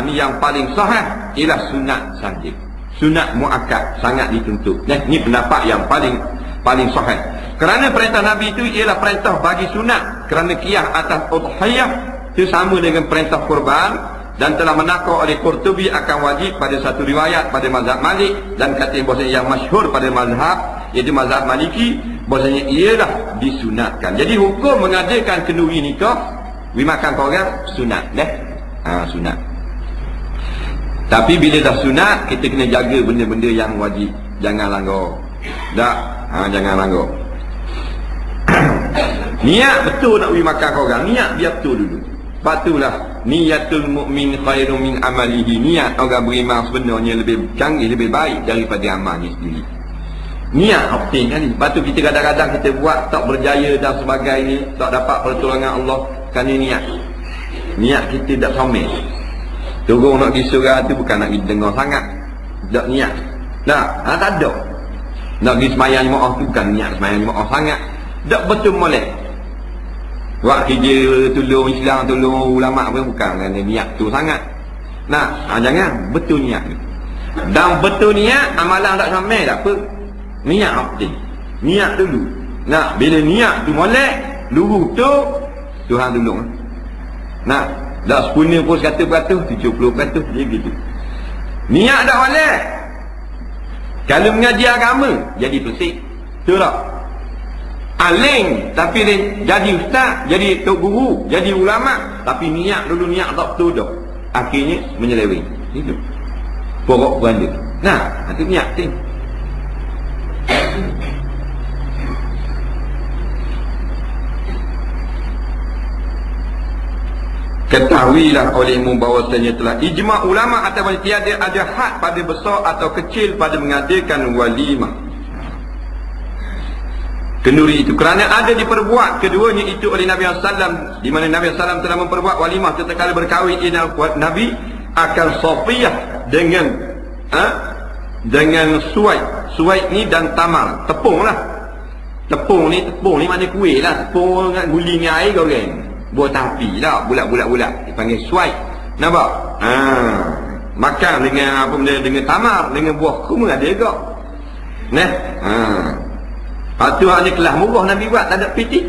ni yang paling sahih, ialah sunat saja. Sunat muakkad, sangat dituntut. Ni pendapat yang paling sahih. Kerana perintah Nabi itu ialah perintah bagi sunat. Kerana qiyas atas udhiyah itu sama dengan perintah kurban, dan telah menakar oleh Qurtubi akan wajib pada satu riwayat pada mazhab Malik, dan kata yang masyhur pada mazhab iaitu mazhab Maliki, bahasanya ialah disunatkan. Jadi hukum mengadakan kenduri nikah makan korang sunat. Sunat. Tapi bila dah sunat, kita kena jaga benda-benda yang wajib. Jangan langgar. Jangan langgar. Niat betul nak makan korang, niat biar betul dulu. Sebab itulah niyatul mu'min khairun min amalihi. Niat orang beriman sebenarnya lebih canggih, lebih baik daripada amalnya sendiri. Niat penting kan ni. Lepas tu kita kadang-kadang kita buat tak berjaya dan sebagainya, tak dapat pertolongan Allah kerana niat kita tak somel. Turun nak pergi surah tu bukan nak pergi dengar sangat, tak niat. Tak ada. Nak pergi semayang jemaah tu bukan niat semayang jemaah sangat, tak betul molek. Buat kerja tolong Islam, tolong ulama pun bukan kerana niat tu sangat. Jangan betul niat. Dan betul niat, amalan tak somel tak apa. Niat penting. Niat dulu. Bila niat tu molek, lurus tu Tuhan tolong. Dah 10% 70% dia gitu. Niat dah molek. Kalau mengaji agama jadi pesik. Betul tak? Aling tapi jadi ustaz, jadi tok guru, jadi ulama, tapi niat dulu niat tak betul dah. Akhirnya menyeleweng. Itu. Pokok beranda. Itu niat penting. Ketahuilah olehmu bahawasanya telah ijma' ulama atau tiada ada had pada besar atau kecil pada mengadakan walimah kenduri itu, kerana ada diperbuat keduanya itu oleh Nabi SAW, di mana Nabi SAW telah memperbuat walimah tatkala berkahwin Nabi akan Safiyah dengan suai ni dan tamar, tepung ni mana kuih lah, tepung dengan guling air goreng, buat api lah, bulat dipanggil suai. Nampak? Makan dengan apa benda, dengan tamar, dengan buah kurma ada juga. Patu hanya kelas murah Nabi buat, tak ada piti.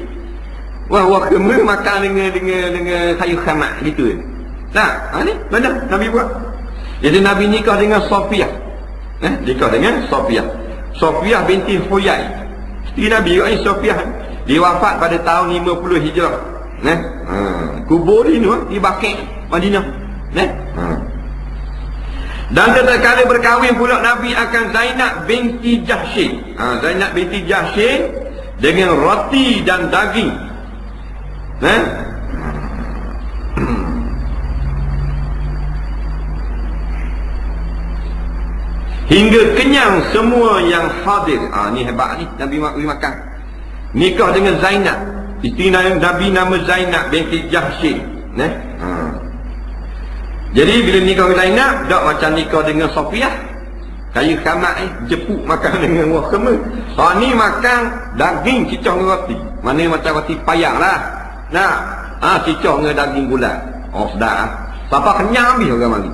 Buah kurma makan dengan kayu khamak gitu. Ni benar Nabi buat. Jadi Nabi nikah dengan Safiyah. Nikah dengan Safiyah binti Huyai. Isteri Nabi juga ni Safiyah. Dia wafat pada tahun 50 Hijrah. Kubur ni di Baqi' Madinah. Dan tatkala berkahwin pula Nabi akan Zainab binti Jahsy. Zainab binti Jahsy dengan roti dan hingga kenyang semua yang hadir. Ni hebat ni, Nabi makan. Nikah dengan Zainab, isteri Nabi nama Zainab binti Jahsy. Jadi bila nikah dengan Zainab, tak macam nikah dengan Sofiyah. Kayu khamat jepuk makan dengan wah kema. Ni makan daging cicah dengan roti. Mana macam roti payang lah. Cicah dengan daging bulat. Sedap. Siapa kenyang habis orang mari.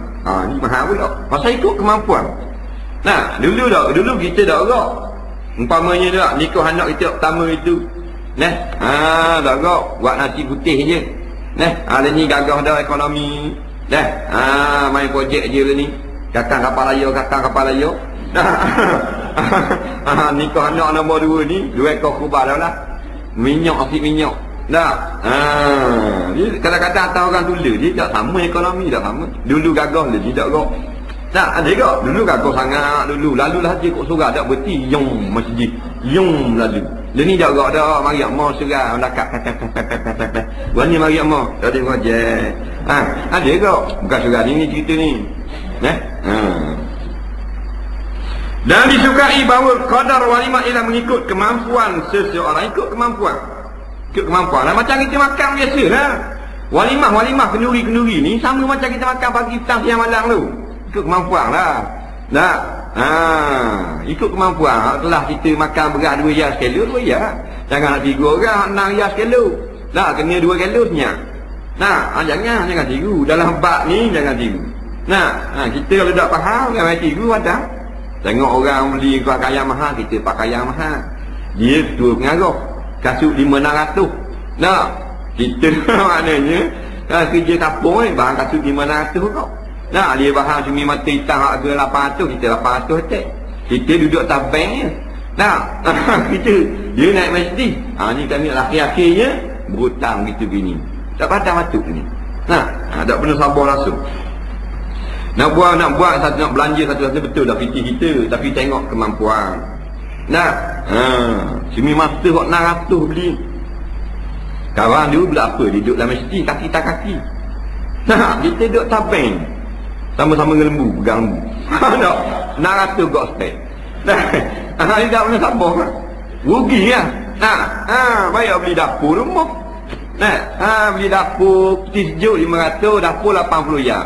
Ni mahal pula. Pasal ikut kemampuan. Dulu kita dah gerak. Umpamanya tak nikah anak kita pertama itu. Dah gerak buat nasi putih je. Hari ni gagah dah ekonomi. Main projek je ni. Kakang kapal layar. Nikah anak nombor 2 ni 2 ekor kubah dah lah. Asyik minyak. Kadang-kadang atas orang tula dia tak sama ekonomi, tak sama. Dulu gagah dia tidak gerak. Ada ke? Dulu gagah sangat dulu. Lalu lah je kok surah tak berhenti. Yung masjid. Yung lalu. Dia ni dah gerak dah. Mari amak surah. Lakat. Buat ni mari amak. Tak ada ngojek. Ada ke? Bukan surah ni cerita ni. Dan disukai bahawa qadar walimah ialah mengikut kemampuan seseorang. Ikut kemampuan. Macam kita makan biasa lah. Walimah kenduri ni sama macam kita makan pagi, petang, siang, malam tu. Ikut kemampuan lah. Ikut kemampuan. Setelah kita makan beras 2 jar sekilo, 2 jar. Jangan nak 3 orang 6 jar sekilo. Kena 2 kilo senyap. Jangan tiru. Dalam bab ni jangan tiru. Kita kalau tak faham jangan tiru ada. Tengok orang beli pakaian mahal, kita pakaian mahal. Dia tua pengaruh. Kasut 500. Kita maknanya kerja kapung ni bahan kasut 500 kau. Dia bahan cumi mata hitam harga 800, kita 800 attack. Kita duduk atas bank je. Dia naik masjid. Ni kami laki-lakinya berhutang gitu gini. Tak patah batuk ni. Tak pernah sabar langsung. Nak belanja satu-satu betul dah fikir kita, tapi tengok kemampuan. Cumi mata kok 600 beli. Kawan dulu bila apa? Dia duduk dalam masjid kaki tak kaki. Kita duduk tabeng. Sama-sama dengan lembu, pegang lembu. 600 got spek. Dia tak pernah sabar. Rugi lah. Bayar beli dapur rumah. Beli dapur peti sejuk 500, dapur 80 jar.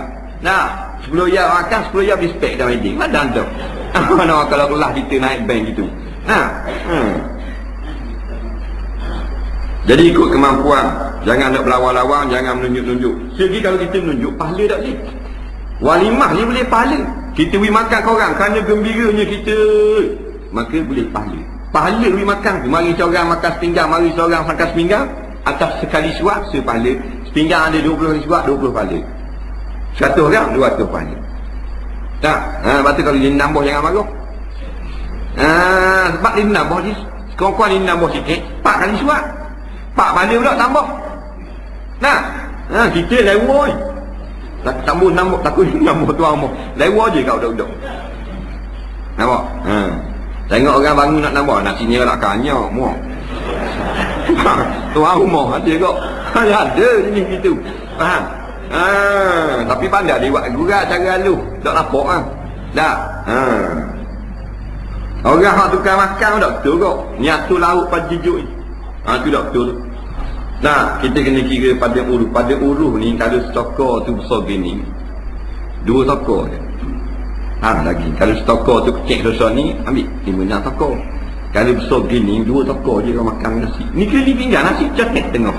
10 jar makan, 10 jar beli spek dah wedding. Madan tu. Kalau kelah kita naik bank gitu. Jadi ikut kemampuan. Jangan nak berlawan-lawan, jangan menunjuk-tunjuk. Segi kalau kita menunjuk, pahala tak boleh. Walimah ni boleh pahala. Kita beri makan korang kerana gembiranya kita, maka boleh pahala. Pahala beri makan tu. Mari seorang makan sepinggang, mari seorang makan sepinggang. Atas sekali suap, sepahala. Sepinggang ada 20 kali suap, 20 pahala. 100 orang, 200 pahala. Lepas tu kalau dia nambah jangan marah. Sebab dia nambah je. Sekurang-kurang dia nambah sikit, 4 kali suap. 4 pahala pula tambah. Kita lewa je. Tambah nambah, takut nambah tuan rumah. Lewa je kau duduk. Nampak? Tengok orang bangun nak nambah, nak sini nak kanyak, muak. Tuan rumah ada kok. Ada jenis gitu. Faham? Tapi pandai dia buat gurat cara halus. Tak nampak kan? Tak. Orang yang tukar makan tak betul kok. Niat tu lauk pada jejuk ni. Tu tak betul. Kita kena kira pada uruh. Pada uruh ni kalau stokor tu besar gini, 2 stokor je. Lagi. Kalau stokor tu kecil besar ni, ambil 5-6 stokor. Kalau besar gini, 2 stokor je orang makan nasi. Ni kena pinggan nasi caket tengok.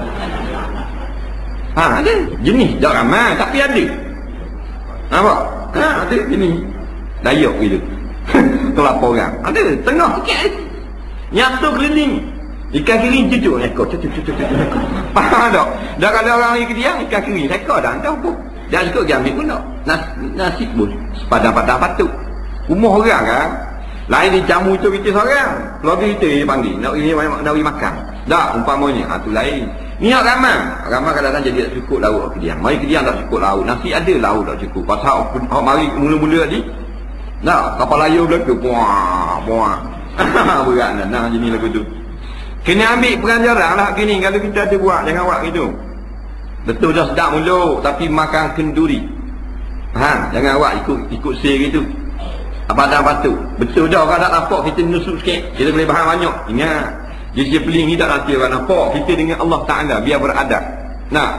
Ada jenis tak ramai tapi ada. Nampak? Ada jenis dayak gitu. Kelapa orang. Ada tengah sikit. Nyatu keliling. Ikan kering cucuk ekor. Faham tak? Dah kalau orang lagi kediam ikan kering ekor dah tahu pun. Dah cukup dia ambil pun tak. Nasi pun sepadan-padan patut. Rumah orang kan. Lain dijamu itu kita seorang. Keluarga kita dia panggil nak pergi makan. Tak umpamanya tu lain. Niat ramai kadang-kadang jadi tak cukup lauk kediam. Mari kediam tak cukup lauk. Nasi ada lauk tak cukup. Pasal mari mula-mula tadi. Kapal layar belakang. Buah. Berat nak jenis lagu tu. Kena ambil pelajaran lah gini. Kalau kita ada buat, jangan buat gitu. Betul dah sedap mulut, tapi makan kenduri. Jangan buat ikut sir gitu. Padang batu. Betul dah orang tak nampak kita nusuk sikit. Kita boleh bahan banyak. Ingat. Dia peling ni tak nanti orang nampak. Kita dengan Allah Ta'ala biar beradab. Nah,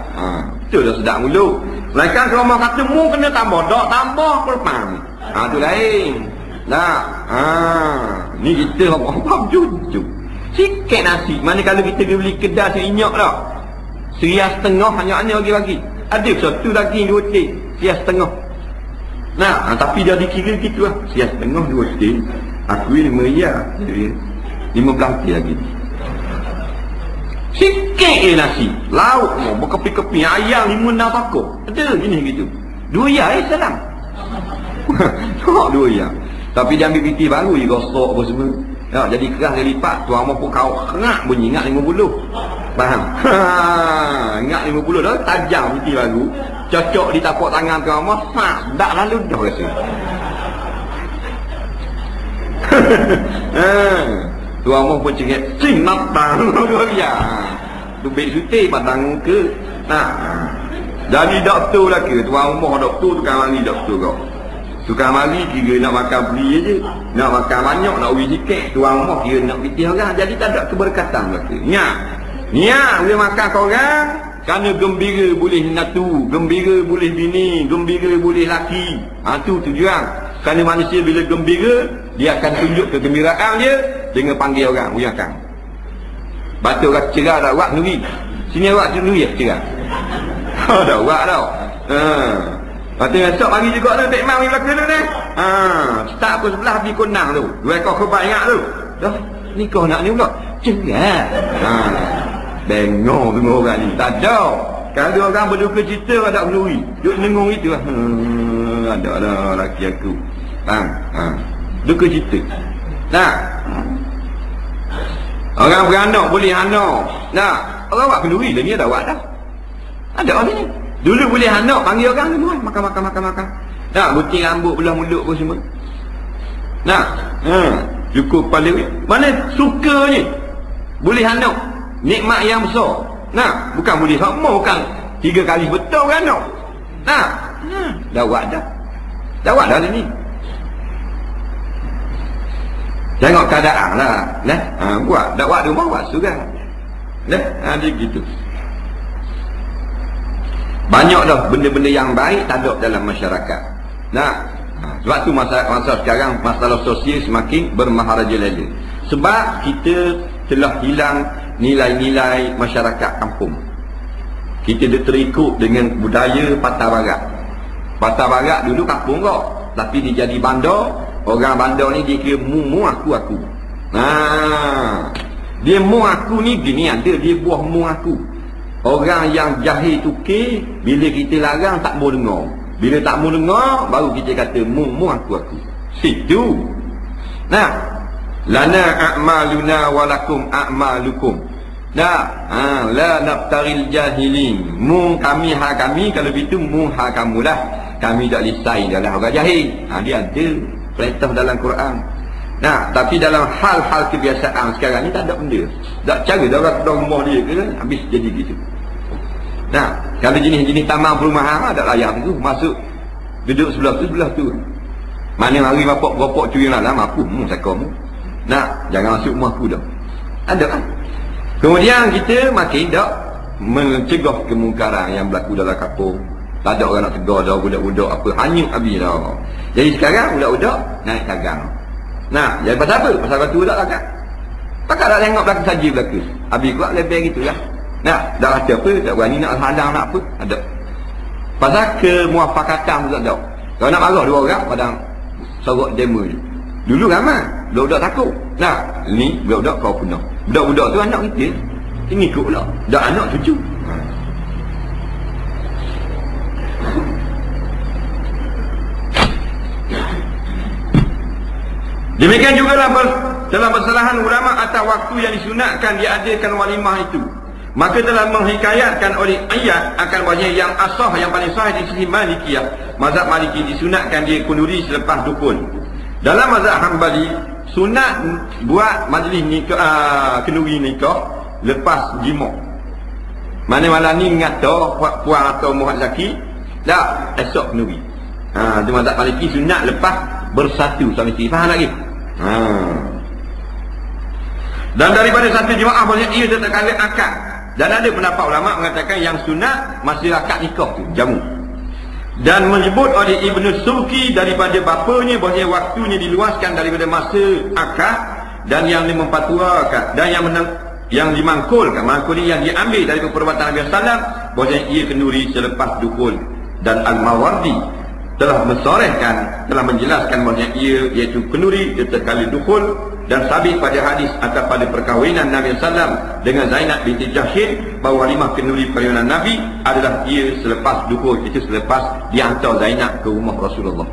betul dah sedap mulut. Melainkan kalau orang kata mu kena tambah. Tak tambah perpam. Tu lain. Nah, ni kita orang faham jujur. Sikit nasi. Mana kalau kita beli kedai serinyak dah. RM1.5 hanya bagi. Ada satu lagi 2 tin. RM1.5. Nah, tapi dia dikira gitu lah. RM1.5 2 tin. Aku RM5. 15 tin lagi. Sikit je nasi. Lauk mau berkepi-kepi. Ayam 5-6 pakok. Ada gini gitu. 2 ya salam. Tengok 2 ya. Tapi dia ambil piti baru je gosok apa semua. Ya, jadi keras dia lipat. Tuan maupun kau ngak bunyi. Ngak 50. Faham? Ngak 50 dah. Tajam piti baru. Cocok di tapak tangan tuan mah. Tak lalu dah rasa. Tuan mah pun cengit. Cing matang. Ya. Tubik suti patang ke. Nah. Jadi doktor lah ke. Tuan rumah doktor. Tukang mari doktor kau. Tukang mari kira nak makan beli je. Nak makan banyak. Nak uji sikit. Tuan rumah kira nak pitih orang. Jadi tak ada keberkatan lah ke. Niat boleh makan kau orang. Kerana gembira boleh natu. Gembira boleh bini. Gembira boleh laki. Tu tujuan. Kerana manusia bila gembira. Dia akan tunjuk kegembiraan dia. Dengan panggil orang. Uyakan. Batu orang cerah dah. Awak nuri. Sini awak nuri ya cerah. Dah awak tau. Lepas tu esok pagi juga tu. Tek Imam pergi belakang tu ni. Start pun sebelah pergi konang tu. 2 ekor kebak ingat tu. Dah. Ni kau nak ni pula. Cerah. Bengong semua orang ni. Tak ada. Kalau orang berduka cerita orang tak berduri. Duk nengung itu lah. Ada lah laki aku. Duka cerita. Nah. Orang beranak boleh anak. Nah. Orang buat kenduri. Dia ni ada buat dah. Ada orang ni. Dulu boleh anak. Panggil orang ni. Makan. Nah. Buting rambut belah mulut pun semua. Nah. Cukup kepala. Mana suka ni. Boleh anak. Nikmat yang besar. Nah, bukan boleh sama, bukan 3 kali betul kan no. Nah, dah buat dah. Dah buat dah ni. Tengok keadaan lah. Nah, buat. Dah buat rumah buat surga. Nah, dia gitu. Banyak dah benda-benda yang baik tak ada dalam masyarakat. Nah, sebab tu masa sekarang masalah sosial semakin bermaharajalela. Sebab kita telah hilang nilai-nilai masyarakat kampung. Kita terikut dengan budaya Patah Barat. Patah Barat dulu kampung kok. Tapi dia jadi bandar. Orang bandar ni dia kira mu aku. Dia mu aku ni gini ada. Dia buah mu aku. Orang yang jahil tukir. Bila kita larang tak mau dengar. Bila tak mau dengar baru kita kata mu aku. Situ. Nah. Lana a'maluna walakum a'malukum. La naftaril jahilin. Kami kami. Kalau begitu kamulah. Kami tak lisai dalam orang jahil. Dia ada perintah dalam Quran. Nah, tapi dalam hal-hal kebiasaan sekarang ni tak ada benda. Tak cara dah orang rumah dia ke habis jadi gitu. Nah, kalau jenis-jenis taman perumahan ada layak tu masuk duduk sebelah tu. Mana hari bapak curi dalam apa sakamu. Nah, jangan masuk rumah aku dah. Ada kan? Kemudian kita makin tak mencegah kemungkaran yang berlaku dalam kampung. Tak ada orang nak tegur dah budak-budak apa. Hanyut habis dah. Jadi sekarang budak-budak naik tagang. Nah, jadi pasal apa? Pasal batu budak tagang. Takkan tak tengok belakang saja belakang. Habis kuat lebih gitulah. Nah, dah kata apa? Tak berani nak hadang nak apa? Ada. Pasal kemuafakatan tu tak ada. Kalau nak marah 2 orang padang sorok demo je. Dulu ramai. Budak-budak takut. Nah, ni budak-budak kau punah. Budak-budak tu anak kita. Ini ikut pula. Dak anak cucu. Demikian juga dalam persalahan ulama atas waktu yang disunatkan diadakan walimah itu. Maka telah menghikayatkan oleh ayat akan wajah yang asah yang paling sahih di sisi Malikiyah. Mazhab Maliki disunatkan dia kenduri selepas dukun. Dalam mazhab Hambali sunat buat majlis nikah kenduri nikah lepas jima. Mana malam ni ngata puan atau muhad laki dah esok kenduri. Itu mazhab Maliki sunat lepas bersatu suami isteri. Faham lagi? Dan daripada satu jemaah banyak ia tetap kali akad. Dan ada pendapat ulama mengatakan yang sunat masih akad nikah tu, jamu. Dan menyebut oleh Ibnu Suki daripada bapanya bahawa waktunya diluaskan daripada masa akad, dan yang memfatwakan dan yang dimangkulkan, mangkul yang diambil dari perbuatan Nabi sallallahu bahawa ia kenduri selepas dukul. Dan Al-Mawardi telah mensorehkan, telah menjelaskan bahawa ia iaitu kenduri sekali dukul, dan sabit pada hadis atau pada perkahwinan Nabi sallallahu dengan Zainab binti Jahsy bahawa walimah kenduri perkahwinan Nabi adalah ia selepas dukul, itu selepas dihantar Zainab ke rumah Rasulullah.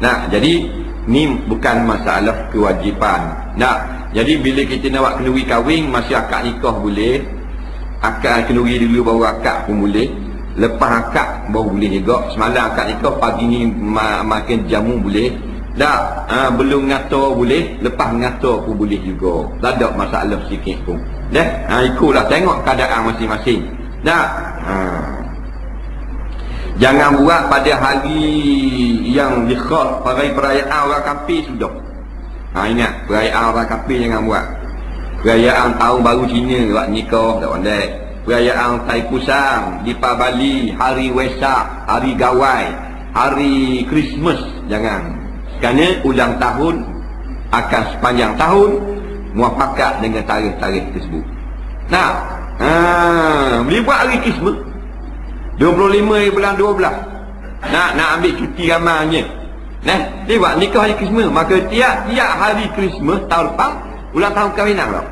Nah, jadi ni bukan masalah kewajipan. Nah, jadi bila kita nak buat kenduri kahwin, masih akad nikah boleh, akad kenduri dulu baru akad pun boleh, lepas akad baru boleh juga. Semalam akad nikah, pagi ni makan jamu boleh. Tak, belum ngatur boleh, lepas ngatur pun boleh juga. Tak ada masalah sikit pun. Ikutlah, tengok keadaan masing-masing. Jangan buat pada hari yang dikhas, perayaan orang kafir sudah. Ingat, perayaan orang kafir jangan buat. Perayaan tahun baru Cina buat nikah, tak pandai. Perayaan Taipusang, Dipabali, Hari Wesak, Hari Gawai, Hari Christmas, jangan. Kerana ulang tahun akan sepanjang tahun muafakat dengan tarikh-tarikh tersebut. Boleh buat hari Christmas 25 bulan 12. Nak ambil cuti ramainya. Dia buat nikah hari Christmas. Maka tiap hari Christmas tahun lepas ulang tahun kahwinan lah.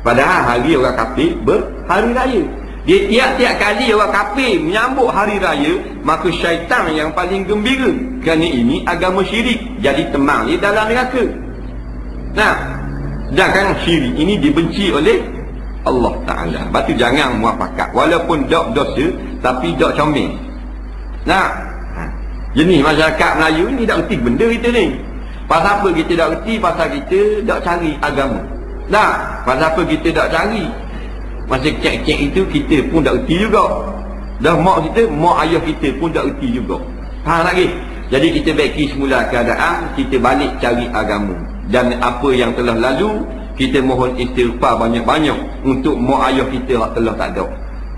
Padahal hari orang kafir berhari raya. Dia tiap-tiap kali orang kafir menyambut hari raya, maka syaitan yang paling gembira. Kerana ini agama syirik, jadi temang dia dalam neraka. Sedangkan syirik ini dibenci oleh Allah Ta'ala. Lepas tu jangan muafakat. Walaupun dok dosa, tapi dok comel. Jenis masyarakat Melayu ni tak erti benda kita ni. Pasal apa kita tak erti? Pasal kita tak cari agama. Pasal apa kita tak cari? Masa cek-cek itu kita pun tak erti juga. Dah mak kita, mak ayah kita pun tak erti juga. Faham lagi? Jadi kita baiki semula keadaan, kita balik cari agama. Dan apa yang telah lalu, kita mohon istighfar banyak-banyak untuk mak ayah kita yang telah tak ada.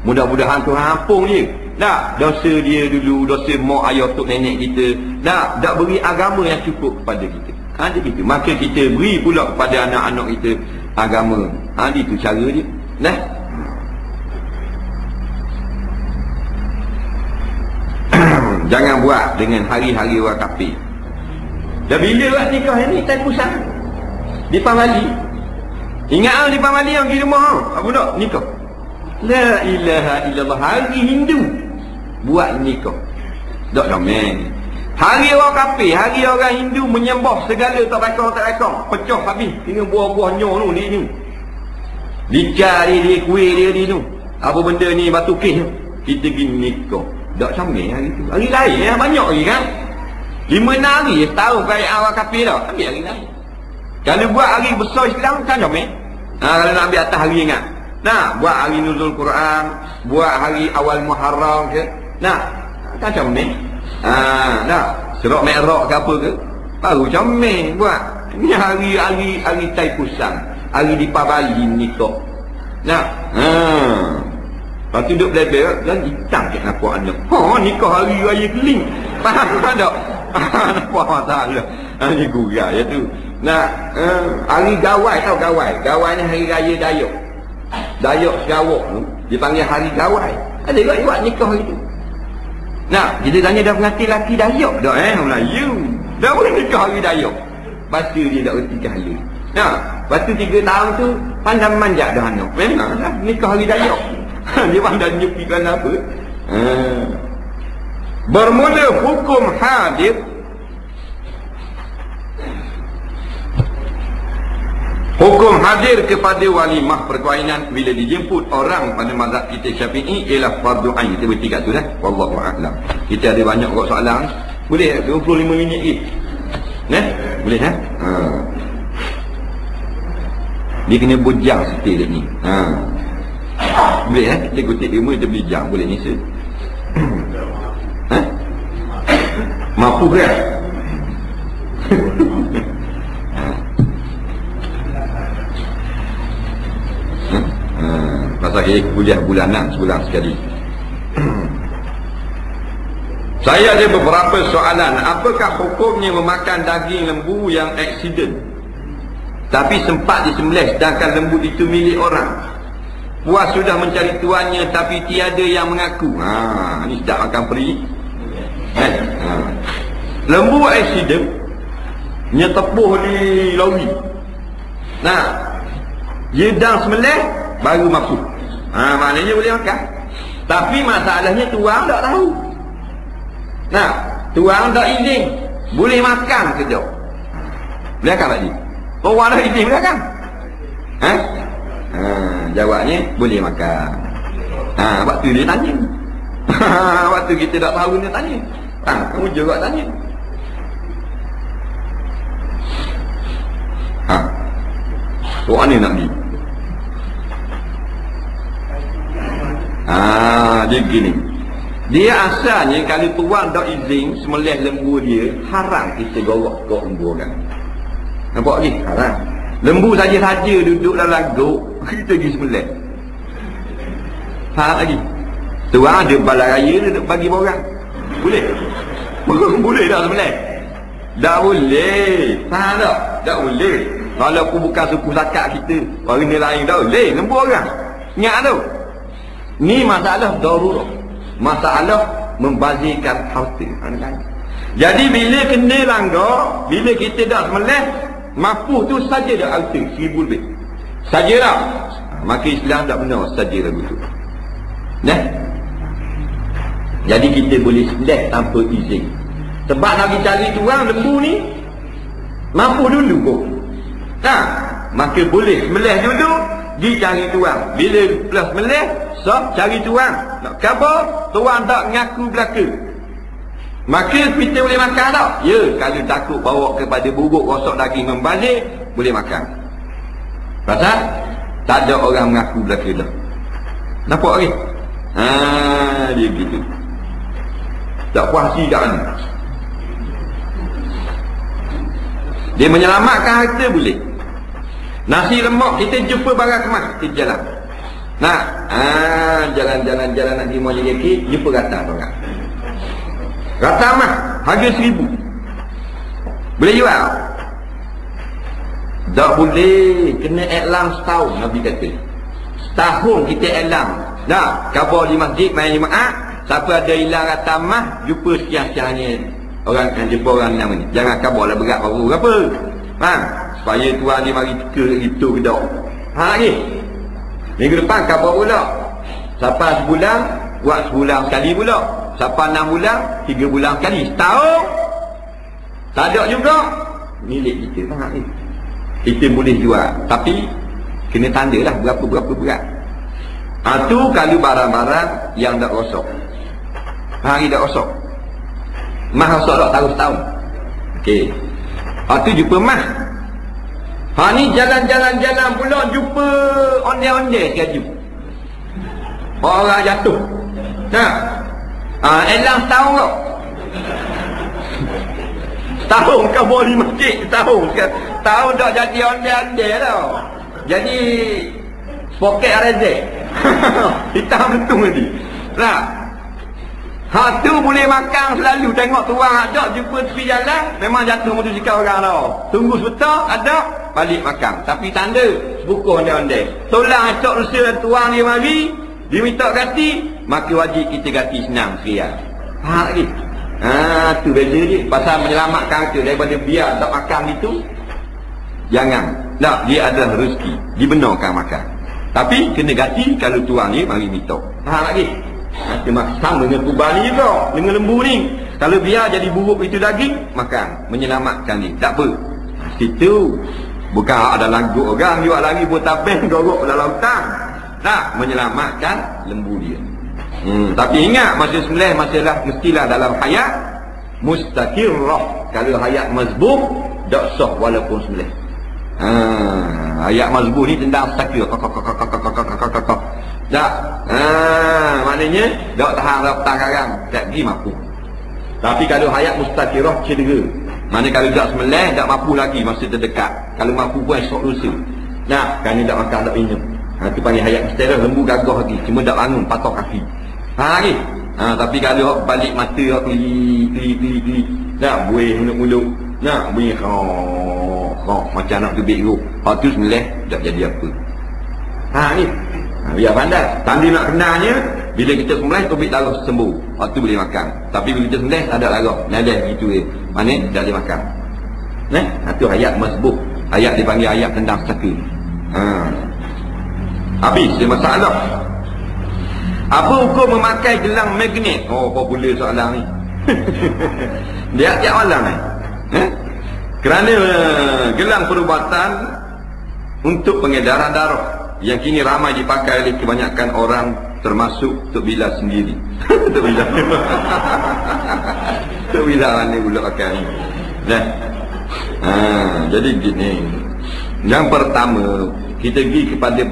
Mudah-mudahan Tuhan ampun dia. Dosa dia dulu, dosa mak ayah tok nenek kita. Tak beri agama yang cukup kepada kita. Ada gitu. Maka kita beri pula kepada anak-anak kita agama. Itu cara dia. Jangan buat dengan hari-hari orang kafir. Dah bila buat nikah ni Taipusang di Pamali. Ingat di Pamali yang pergi rumah apa nak nikah. La ilaha illallah, hari Hindu buat nikah. Tak main. Hari orang kafir, hari orang Hindu menyembah segala tak rakam, pecah habis. Kena buah-buah nyok tu ni. Licar dia, kuih dia tu. Apa benda ni, batu kis tu. Kita pergi nikah. Tak comel hari tu. Hari lain banyak lagi kan. 5-6 hari setahun perayaan awal kafir dah. Ambil hari lain. Kalau buat hari besar Islam kan comel. Kalau nak ambil atas hari ingat. Buat hari nuzul Quran, buat hari awal Muharram ke. Kan comel. Serok Mi'raj ke apa ke. Baru comel buat. Ini hari Taipusang, hari Dipabali nikah. Lepas tu duduk belajar dan hitam je nampak anak. Nikah hari raya keling. Faham tak? Nampak masalah. Ini gurau je tu. Hari Gawai tahu Gawai. Gawai ni hari raya Dayak. Dayak Sarawak tu dipanggil hari Gawai. Ada juga buat nikah hari tu. Kita tanya dah mengerti laki Dayak dah Melayu. Dah boleh nikah hari Dayak. Lepas tu dia tak erti kala. Lepas tu 3 tahun tu pandang manjak dah anak. Memanglah nikah hari Dayak. Dia pandang nyepikan apa. Bermula hukum hadir. Hukum hadir kepada walimah perkahwinan bila dijemput orang pada mazhab kita Syafi'i ialah fardu ain. Kita berhenti kat tu dah. Wallahu a'lam. Kita ada banyak kok soalan. Boleh 25 minit lagi. Boleh Dia kena bujang sikit ni. Boleh kita kutip ilmu, kita beli jam. Boleh ni Mampu ke? Okey, kuliah bulanan sebulan sekali. Saya ada beberapa soalan. Apakah hukumnya memakan daging lembu yang aksiden tapi sempat disembelih sedangkan lembu itu milik orang? Puas sudah mencari tuannya tapi tiada yang mengaku. Ni sedap makan peri. Lembu aksiden nyetepuh di lori. Nah, dia dah sembelih baru mampu. Maknanya boleh makan. Tapi masalahnya tuan tak tahu. Nah, tuan tak izin, boleh makan ke tak? Boleh makan tak ni? Tuan dah izin boleh makan? Jawabnya boleh makan. Waktu dia tanya. Waktu kita tak tahu dia tanya. Kamu juga tanya. Tuan ni nak pergi. Dia gini. Dia asalnya kalau tuan tak izin sembelih lembu dia, haram kita gorok lembu orang. Nampak ni? Haram. Lembu saja-saja duduk dalam gok, kita pergi sembelih. Haram lagi. Tuan ada balai raya dia nak bagi orang. Boleh? Boleh tak sembelih? Tak boleh. Faham tak? Tak boleh. Walaupun bukan suku zakat kita, orang lain tak boleh. Lembu orang. Ingat tu. Ni masalah darurat. Masalah membazirkan harta. Jadi bila kena langgar, bila kita dah sembelih, mampu tu saja dah harta 1000 lebih. Sajalah. Maka Islam tak benar saja lagu tu. Jadi kita boleh sembelih tanpa izin. Sebab nak pergi cari tuang lembu ni, mampu dulu kau. Maka boleh sembelih dulu, pergi cari tuang. Bila plus sembelih, cari tuang. Nak khabar, tuan tak mengaku belaka. Maka kita boleh makan tak? Ya, kalau takut bawa kepada buruk rosak daging membalik, boleh makan. Pasal tak ada orang mengaku belaka dah. Nampak lagi? Dia begitu. Tak puas hati kat mana? Dia menyelamatkan harta boleh. Nasi lemak kita jumpa barang kemas, kita jalan. Jalan-jalan nak pergi Moja Jeki, jumpa rata orang. Rata mah harga 1000. Boleh jual? Tak boleh, kena iklam setahun Nabi kata. Setahun kita iklam. Khabar di masjid main jemaah, siapa ada hilang rata mah, jumpa sekian-sekiannya orang akan jumpa orang nama ni. Jangan khabarlah berat baru apa. Supaya tuan dia mari ke itu ke tak. Lagi. Minggu depan khabar pula. Siapa sebulan, buat sebulan sekali pula. Siapa 6 bulan, 3 bulan sekali. Setahun. Tak ada juga. Milik kita. Kita boleh jual. Tapi, kena tanda lah berapa-berapa berat. Itu kalau barang-barang yang tak rosak. Hari tak rosak. Mah rosak tak taruh setahun. Okey. Itu jumpa mah. Ni jalan-jalan pula jumpa ondel-ondel sekali. Orang jatuh. Elang setahun kau. Setahun kau boleh masjid. Setahun tak jadi ondel-ondel tau. Jadi poket rezek. Hitam betul tadi. Tu boleh makan selalu. Tengok tuang ada jumpa tepi jalan, memang jatuh motosikal orang tau. Tunggu sebentar, ada balik makan. Tapi tanda buku ondel-ondel. Tolong acak rusia tuang dia mari, dia minta ganti, maka wajib kita ganti senang sekalian. Lagi. Tu beza dia. Pasal menyelamatkan kita daripada biar tak makan itu. Jangan. Tak, dia adalah rezeki. Dibenarkan makan. Tapi kena ganti kalau tuang dia mari minta. Lagi. Sama dengan kubani juga, dengan lembu ni. Kalau biar jadi buruk itu daging, makan, menyelamatkan ni. Tak apa. Situ bukan ada lagu orang jual lagi buat tabeng gorok dalam hutan. Tak, menyelamatkan lembu dia. Tapi ingat masa sembelih mestilah dalam hayat mustaqirrah. Kalau hayat mazbuh tak sah walaupun sembelih. Hayat mazbuh ni tentang mustaqir. Tak. Maknanya tak tahan tak karang, tak pergi mampu. Tapi kalau hayat mustaqirah cedera. Mana kalau tak sembelih tak mampu lagi masa terdekat. Kalau mampu pun esok lusa. Kerana tak makan tak minum. Itu panggil hayat mustahil, lembu gagah lagi, cuma tak bangun patok kaki. Ni. Tapi kalau balik mata keli. Nak buih mulut-mulut. Nak buih macam nak tubik ru. Hak tu semelih tak jadi apa. Ni. Biar pandai. Tanda nak kenalnya, bila kita sembelih tubik darah sembuh. Hak tu boleh makan. Tapi bila kita sembelih ada darah. Nadah gitu je. Mana tak boleh makan. Itu ayat masbuh. Ayat dipanggil ayat tendang saka. Habis dia masalah. Apa hukum memakai gelang magnet? Popular soalan ni. Dia tiap malam ni. Kerana gelang perubatan untuk pengedaran darah yang kini ramai dipakai oleh kebanyakan orang, termasuk Tok Bilal sendiri. Tok Bilal. Tok Bilal mana pula pakai ni. Jadi begini. Yang pertama, kita pergi kepada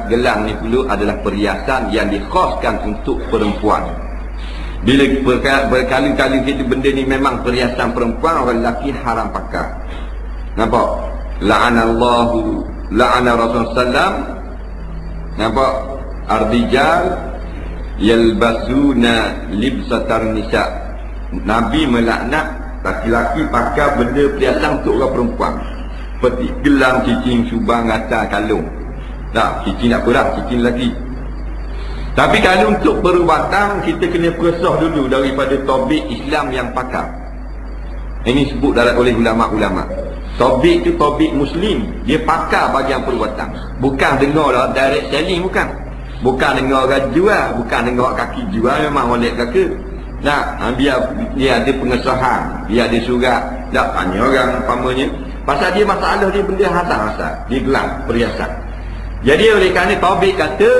gelang ni dulu adalah perhiasan yang dikhaskan untuk perempuan. Bila berkali-kali kita benda ni memang perhiasan perempuan, orang lelaki haram pakai. Nampak? La'ana Rasulullah sallam. Nampak? Ar-rijal yalbasuna libsatar nisa. Nabi melaknat laki-laki pakai benda perhiasan untuk orang perempuan. Seperti gelang, cincin, subang, ngatar, kalung. Cincin tak berat, cincin lelaki. Tapi kalau untuk perubatan, kita kena persah dulu daripada tobik Islam yang pakar. Ini sebut oleh ulama-ulama. Tobik itu tobik Muslim. Dia pakar bagian perubatan. Bukan dengar lah direct selling, bukan. Bukan dengar orang jual, bukan dengar kaki jual, memang oleh kaki. Biar dia ada pengesahan, biar ada surat. Tak tanya orang umpamanya. Pasal dia masalah dia benda asal-asal. Dia gelang, perhiasan. Jadi oleh kerana tobik kata,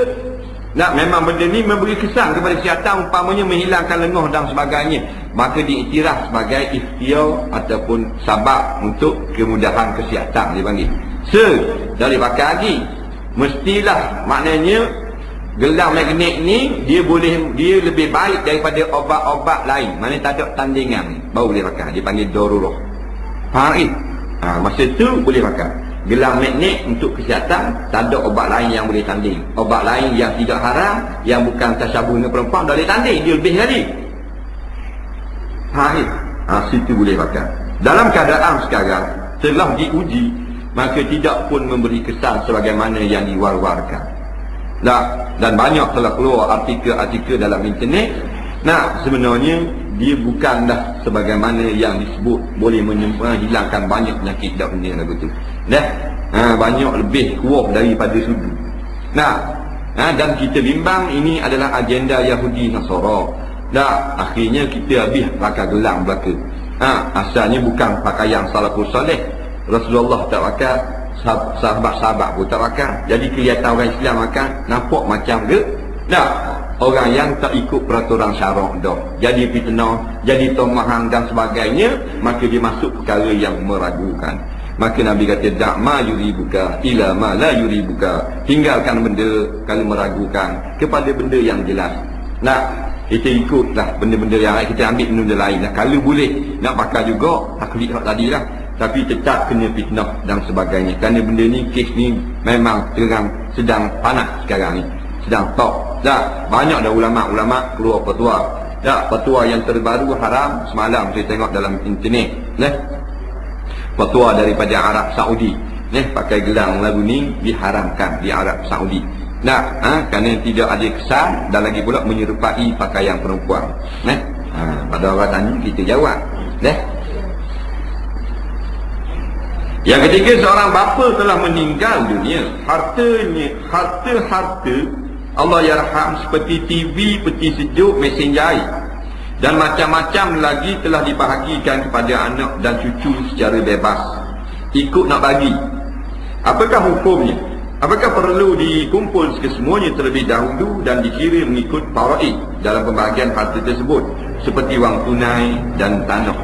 memang benda ni memberi kesan kepada kesihatan, umpamanya menghilangkan lenguh dan sebagainya, maka diiktiraf sebagai ikhtiar ataupun sabab untuk kemudahan kesihatan dia panggil. Tak boleh pakai lagi. Mestilah maknanya gelang magnet ni dia lebih baik daripada obat-obat lain. Mana tak ada tandingan baru boleh pakai. Dia panggil darurah. Masa tu boleh pakai. Gelang magnet untuk kesihatan, tak ada obat lain yang boleh tanding. Obat lain yang tidak haram, yang bukan tasyabuh dengan perempuan, tak boleh tanding, dia lebih lagi. Situ boleh pakai. Dalam keadaan sekarang telah diuji, maka tidak pun memberi kesan sebagaimana yang diwar-warkan. Dan banyak telah keluar artikel-artikel dalam internet. Sebenarnya dia bukanlah sebagaimana yang disebut boleh menghilangkan banyak penyakit dan benda lagu tu. Banyak lebih kuat daripada sudu. Dan kita bimbang ini adalah agenda Yahudi Nasara. Akhirnya kita habis pakai gelang belaka. Asalnya bukan pakaian salafus salih. Rasulullah tak pakai, sahabat-sahabat pun tak pakai. Jadi kelihatan orang Islam makan, nampak macam ke? Orang yang tak ikut peraturan syarak dah. Jadi fitnah, jadi tomahan dan sebagainya, maka dia masuk perkara yang meragukan. Maka Nabi kata, dak ma yuribuka ila ma la yuribuka. Tinggalkan benda kalau meragukan kepada benda yang jelas. Kita ikutlah benda-benda yang lain, kita ambil benda lain lah. Kalau boleh nak pakai juga taklid hak tadi lah, tapi tetap kena fitnah dan sebagainya. Kerana benda ni, kes ni memang sedang panas sekarang ni, sedang top. Banyak dah ulama-ulama keluar fatwa. Fatwa yang terbaru haram semalam saya tengok dalam internet. Fatwa daripada Arab Saudi. Pakai gelang lagu ni diharamkan di Arab Saudi. Kerana tidak ada kesan dan lagi pula menyerupai pakaian perempuan. Pada orang tanya kita jawab. Yang ketiga, seorang bapa telah meninggal dunia. Harta Allah yarham seperti TV, peti sejuk, mesin jahit dan macam-macam lagi telah dibahagikan kepada anak dan cucu secara bebas. Ikut nak bagi. Apakah hukumnya? Apakah perlu dikumpul kesemuanya terlebih dahulu dan dikira mengikut faraid dalam pembahagian harta tersebut seperti wang tunai dan tanah?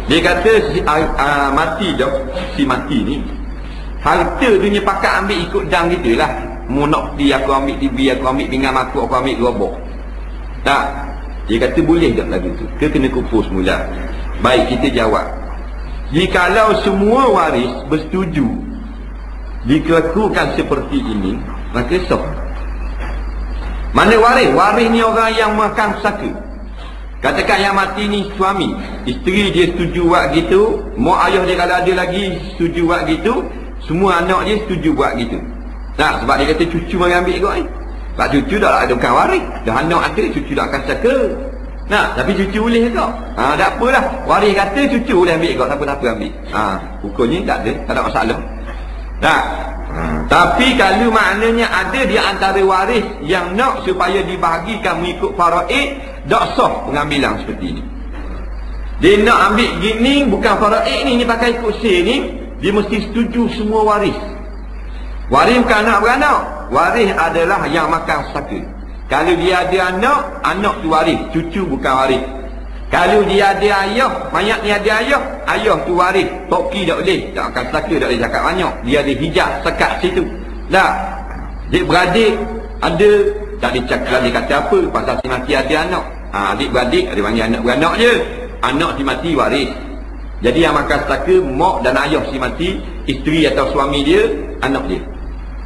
Dia kata mati dah, si mati ni harta tu ni pakat ambil ikut dang kita lah. Mu nak pergi aku ambil TV, aku ambil pinggan aku ambil gerobak. Dia kata boleh tak lagu tu? Ke kena kumpul semula? Baik, kita jawab. Jikalau semua waris bersetuju dikelakukan seperti ini, maka sah. Mana waris? Waris ni orang yang makan pusaka. Katakan yang mati ni suami, isteri dia setuju buat gitu, mak ayah dia kalau ada lagi setuju buat gitu, semua anak dia setuju buat gitu. Nah, sebab dia kata cucu mari ambil kot ni. Sebab cucu dah ada bukan waris, dah anak ada, cucu dah akan pusaka. Nah, tapi cucu boleh kok. Tak apalah. Waris kata cucu boleh ambil kok, siapa-siapa ambil. Hukumnya tak ada masalah. Tak. Tapi kalau maknanya ada di antara waris yang nak supaya dibahagikan mengikut faraid, tak sah pengambilan seperti ini. Dia nak ambil gini bukan faraid ni pakai ikut sel ni, dia mesti setuju semua waris. Waris bukan anak beranak. Waris adalah yang makan pusaka. Kalau dia ada anak, anak tu waris, cucu bukan waris. Kalau dia ada ayah, mayat ni ada ayah, ayah tu waris. Toki tak boleh, tak akan pusaka, tak boleh cakap banyak. Dia ada hijab sekat situ. Tak. Adik beradik ada, tak dicakap, dia kata apa pasal si mati ada anak. Adik beradik ada panggil anak beranak je. Anak si mati waris. Jadi yang makan pusaka mak dan ayah si mati, isteri atau suami dia, anak dia.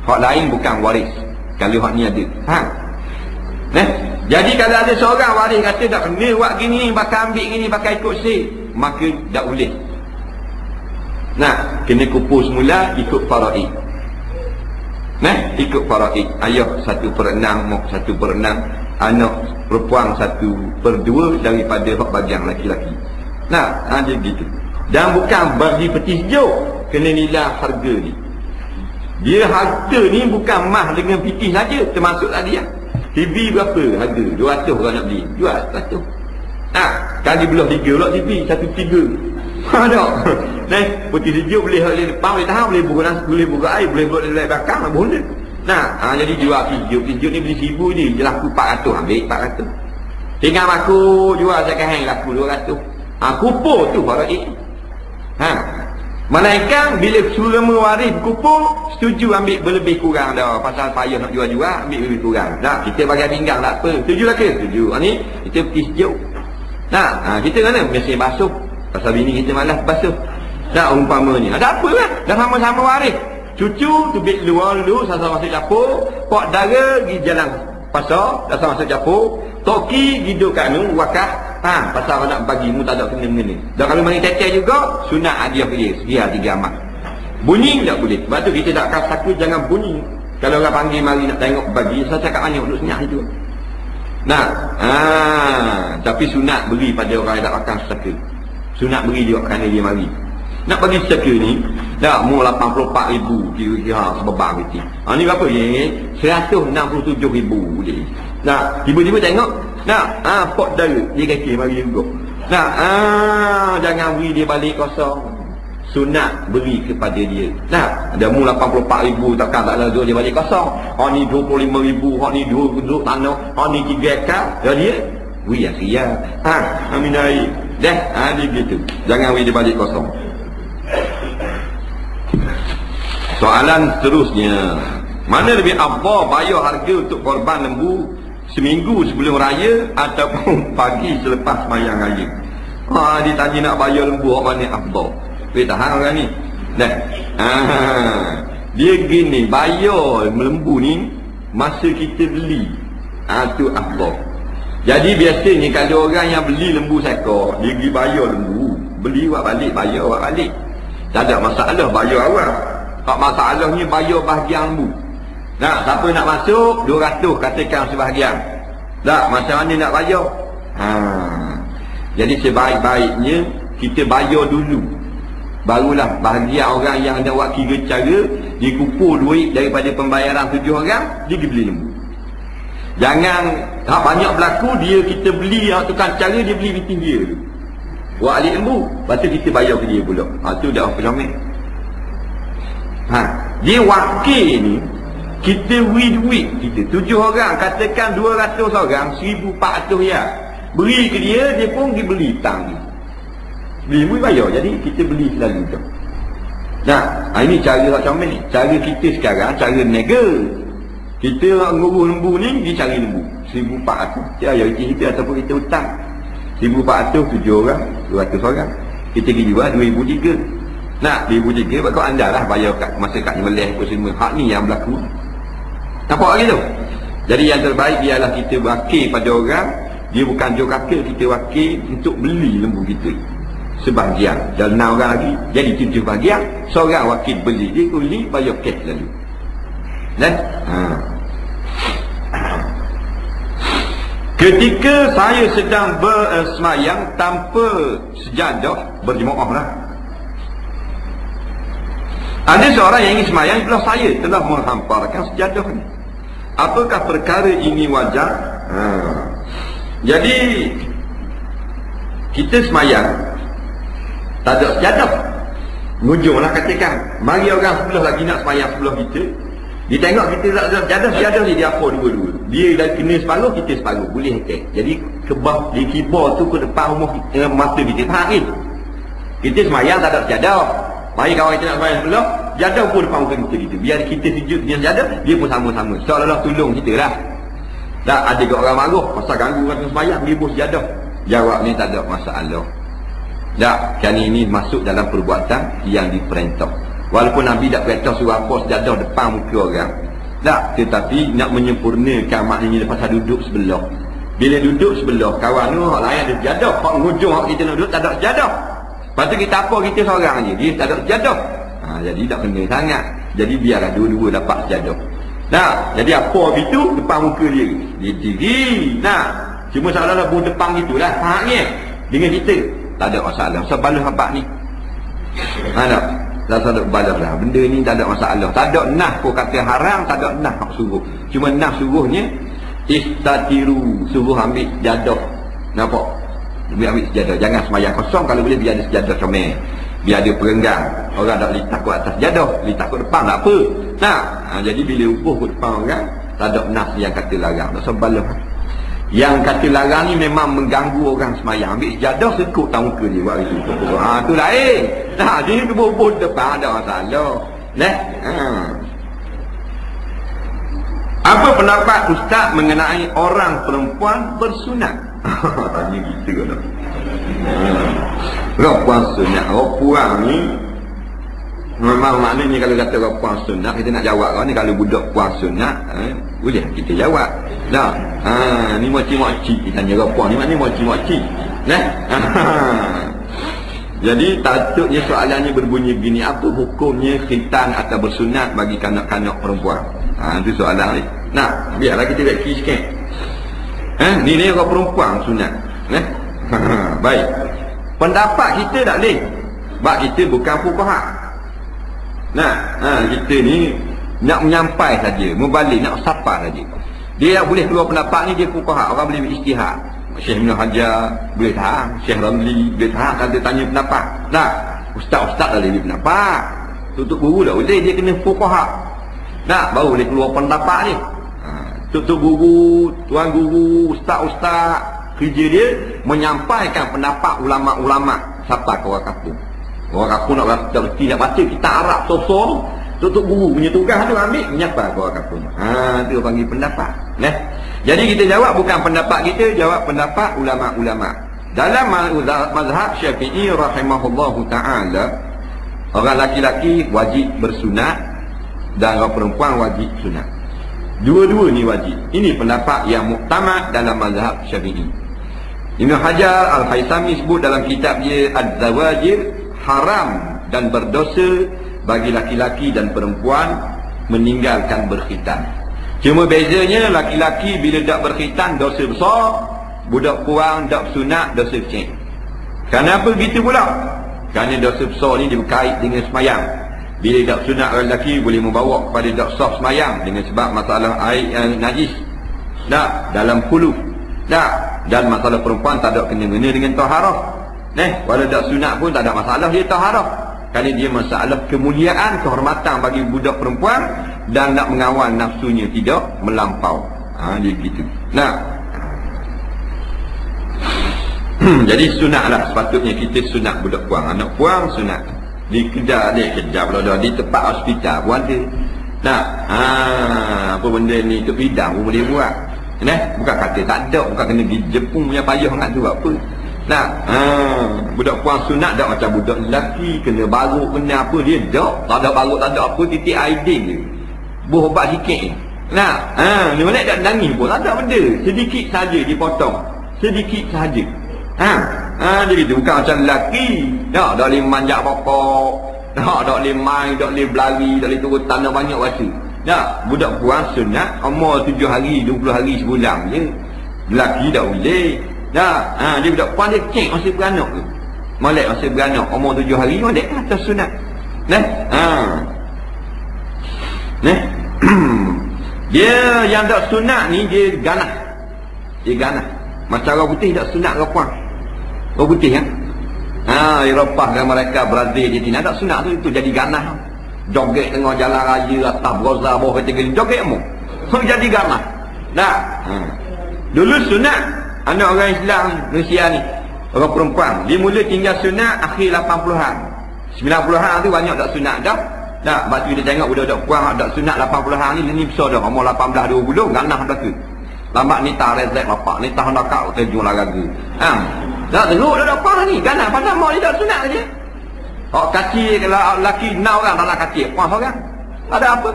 Hak lain bukan waris. Kalau hak ni ada. Jadi kalau ada seorang waris kata tak kena buat gini, bakal ambil gini, bakal ikut sel, maka tak boleh. Nah, kena kumpul semula ikut faraid. Ikut faraid. Ayah 1/6, mak 1/6, anak perempuan 1/2 daripada hak bagian laki-laki. Nah, dia gitu. Dan bukan bagi peti sejuk, kena nilai harga ni. Dia harga ni bukan mah dengan piti saja, termasuk tadi ya. TV berapa harga? 200 orang nak beli. Jual 100. Kali belah 3 pula TV 1.3. Tak. Peti sejuk boleh oleh depan, boleh tahan, boleh buka air, boleh buat dalam belakang, boleh. Jadi jual peti sejuk ni beli 1000 je, je laku 400, ambil 400. Tinggal aku jual second laku 200. Kupur tu faraid. Malaikat bila semua waris kupur, setuju ambil berlebih kurang dah. Pasal payah nak jual-jual, ambil lebih kurang. Tak, kita bagi pinggang tak apa. Setuju lah ke? Setuju. Ni kita pergi sejuk. Kita mana? Mesin basuh. Pasal bini kita malas basuh. Tak, umpamanya. Tak apa lah. Dah sama-sama waris. Cucu tu bit luar dulu, sama masuk dapur. Pak dara pergi jalan pasar, dah sama masuk dapur. Toki hidup kat ni, wakaf. Pasal nak bagi mu tak ada kena-mengena. Dan kalau mari tetek juga, sunat hadiah dia. Dia 3 amat. Bunyi tak boleh. Sebab tu kita tak akan takut jangan bunyi. Kalau orang panggil mari nak tengok bagi, saya cakap banyak duduk senyap itu. Tapi sunat beri pada orang yang tak makan seka. Sunat beri juga kerana dia mari. Nak bagi seka ni, dah mu 84,000 kira-kira sebebang gitu. Ni berapa ye? 167,000 dia. Tiba-tiba tengok pot dara dia kaki mari juga. Jangan beri dia balik kosong. Sunat beri kepada dia. Ada mu 84,000 takkan tak ada dia balik kosong. Ni 25,000, ni 2 duduk tanah, ni 3 ekar. Dia beri akhir. Aminai. Dia gitu. Jangan beri dia balik kosong. Soalan seterusnya, mana lebih afdal bayar harga untuk korban lembu seminggu sebelum raya ataupun pagi selepas sembahyang raya? Dia tanya nak bayar lembu mana afdal. Boleh tahan orang ni. Dia gini, bayar lembu ni masa kita beli. Tu afdal. Jadi biasanya kalau orang yang beli lembu seekor, dia pergi bayar lembu, beli buat balik, bayar buat balik. Tak ada masalah bayar awal. Tak masalahnya bayar bahagian lembu. Siapa nak masuk 200 katakan sebahagian. Macam mana nak bayar? Jadi sebaik-baiknya kita bayar dulu. Barulah bahagian orang yang ada buat kira cara, dia kumpul duit daripada pembayaran 7 orang, dia pergi beli lembu. Jangan banyak berlaku dia kita beli tukang cara, dia beli meeting dia dulu. Buat alik lembu, lepas tu kita bayar ke dia pula. Tu dah apa comel. Dia wakil ni, kita beri duit kita 7 orang, katakan 200 orang, 1,400 ya. Beri ke dia, dia pun pergi beli tang ni. Beli lembu bayar, jadi kita beli selalu tu. Ini cara macam ni. Cara kita sekarang, cara nega. Kita nak ngurus lembu ni, dia cari lembu 1,400. Dia ayah kita ataupun kita hutang 1,400, 7 orang, 200 orang. Kita pergi jual 2,300. 2,300 bakal anda lah bayar kat masa kat Melih apa semua. Hak ni yang berlaku. Nampak lagi tu? Jadi yang terbaik ialah kita wakil pada orang. Dia bukan jual kakil, kita wakil untuk beli lembu kita sebahagian. Dan 6 orang lagi, jadi 7 bahagian. Seorang wakil beli, dia beli bayar cash lalu. Dan ketika saya sedang bersemayang tanpa sejadah, berjemaah lah, ada seorang yang ingin semayang sebelah saya telah menghamparkan sejadah ni. Apakah perkara ini wajar? Jadi kita semayang tak ada sejadah, ngujunglah katakan mari orang sebelah lagi nak semayang sebelah kita, dia tengok kita tak ada sejadah dia apa dua-dua, dia dah kena separuh, kita separuh, boleh attack. Jadi kebah di kibar tu ke depan rumah kita, mata kita faham kan? Kita semayang tak ada sejadah, mari kawan kita nak semayang sebelah, jadah pun depan muka kita gitu. Biar kita sujud dia jadah, dia pun sama-sama. Seolah-olah tolong kita lah. Tak ada orang marah pasal ganggu orang sembahyang, dia pun jadah. Jawab ni tak ada masalah. Tak, kan ini masuk dalam perbuatan yang diperintah. Walaupun Nabi tak perintah suruh apa sejadah depan muka orang. Tak, tetapi nak menyempurnakan maknanya lepas duduk sebelah. Bila duduk sebelah, kawan tu orang lain ada sejadah. Hak ngujung hak kita nak duduk tak ada sejadah. Lepas tu kita apa kita seorang je, dia tak ada sejadah. Jadi tak kena sangat. Jadi biarlah dua-dua dapat sejadah. Nah, jadi apa gitu depan muka dia. Dia diri. Nah, cuma salah pun depan gitulah. Fahamnya dengan kita tak ada masalah. Sebab habaq ni. Tak ada balas lah. Benda ni tak ada masalah. Tak ada nah kau kata haram, tak ada nah hak suruh. Cuma nah suruhnya istatiru, suruh ambil sejadah. Nampak? Ambil sejadah. Jangan semayang kosong, kalau boleh biar ada sejadah comel. Biar ada perenggang. Orang tak boleh takut atas jadah, boleh takut depan tak apa. Nah, jadi bila ubuh ke depan orang, tak ada nas yang kata larang. Tak sebalah. Yang kata larang ni memang mengganggu orang semayang. Ambil jadah sekut tahu muka dia buat itu. Tu lain. Nah, dia ubuh depan ada masalah. Apa pendapat Ustaz mengenai orang perempuan bersunat? Tanya kita kan. Orang puan sunat, orang puan ni memang maknanya kalau kata orang puan sunat, kita nak jawab orang ni kalau budak puan sunat, boleh kita jawab. Dah. Ni moci-moci kita tanya orang puan ni, maknanya moci-moci. Jadi patutnya soalannya berbunyi begini, apa hukumnya khitan atau bersunat bagi kanak-kanak perempuan? Itu soalan ni. Nah, biarlah kita reki sikit. Ni orang perempuan sunat. Baik. Pendapat kita tak boleh. Sebab kita bukan fuqaha. Kita ni nak menyampai saja, membalik, nak sapa saja. Dia boleh keluar pendapat ni, dia fuqaha. Orang boleh ijtihad. Syekh Ibn Hajar boleh tahan, Syekh Ramli boleh tahan kalau dia tanya pendapat. Ustaz-ustaz tak boleh pendapat. Tutup guru tak boleh, dia kena fuqaha. Baru boleh keluar pendapat ni. Tutup guru, tuan guru, ustaz-ustaz, kerja dia menyampaikan pendapat ulama-ulama siapa ke orang kampung. Orang kampung nak mesti nak baca kitab Arab sosong, tutup guru punya tugas tu ambil menyapa ke orang kampung. Tu panggil pendapat. Jadi kita jawab bukan pendapat kita, jawab pendapat ulama-ulama. Dalam mazhab Syafi'i rahimahullahu taala, orang laki-laki wajib bersunat dan orang perempuan wajib sunat. Dua-dua ni wajib. Ini pendapat yang muktamad dalam mazhab Syafi'i. Ibn Hajar Al-Haythami sebut dalam kitab dia Az-Zawajir, haram dan berdosa bagi laki-laki dan perempuan meninggalkan berkhitan. Cuma bezanya laki-laki bila tak berkhitan dosa besar, budak kurang tak sunat dosa kecil. Kenapa begitu pula? Kerana dosa besar ni dia berkait dengan semayang. Bila tak sunat orang lelaki boleh membawa kepada tak sah semayang dengan sebab masalah air najis dalam khuluf. Dan masalah perempuan tak ada kena-mena dengan taharah. Walau tak sunat pun tak ada masalah, dia taharah. Kerana dia masalah kemuliaan, kehormatan bagi budak perempuan dan nak mengawal nafsunya tidak melampau. Dia begitu. Jadi sunatlah sepatutnya kita sunat budak puang. Anak puang sunat. Di kejar pula dah di tempat hospital pun ada. Apa benda ni tu bidang pun boleh buat. Bukan kata tak ada, bukan kena pergi Jepun punya payah sangat tu apa. Budak puang sunat tak macam budak lelaki kena baruk kena apa dia tak ada baruk, tak ada apa, titik aidin je. Buh obat sikit je. Nah, ni molek tak nangis pun, tak ada benda. Sedikit saja dipotong. Sedikit saja. Dia gitu, bukan macam lelaki. Tak boleh manjak pokok. Tak boleh main, tak boleh berlari, tak boleh turun tanah banyak waktu. Tak, budak puan sunat, umur 7 hari, 20 hari sebulan je. Lelaki tak boleh. Tak, dia budak puan dia cek masa beranak tu. Molek masa beranak, umur 7 hari, molek atas sunat. Dia yang tak sunat ni, dia ganah. Dia ganah. Macam orang putih tak sunat ke puan? Orang putih kan? Eropah dan mereka Brazil je Tina tak sunat tu, itu jadi ganah. Joget tengah jalan raya atas Broza bawah kata gini, joget mu. Jadi ganah. Nah, dulu sunat anak orang Islam Malaysia ni, orang perempuan, dia mula tinggal sunat akhir 80-an. 90-an tu banyak tak sunat dah. Nah, sebab tu dia tengok budak-budak puan tak sunat 80-an ni besar dah, umur 18-20 ganah dah tu. Lambat ni tak rezek bapak, ni tak hendak kau terjun lagi. Tak teruk dah apa ni, ganah pasal mak dia tak sunat saja. Kacil kalau lelaki 6 orang dalam kacil, puan seorang. Ada apa?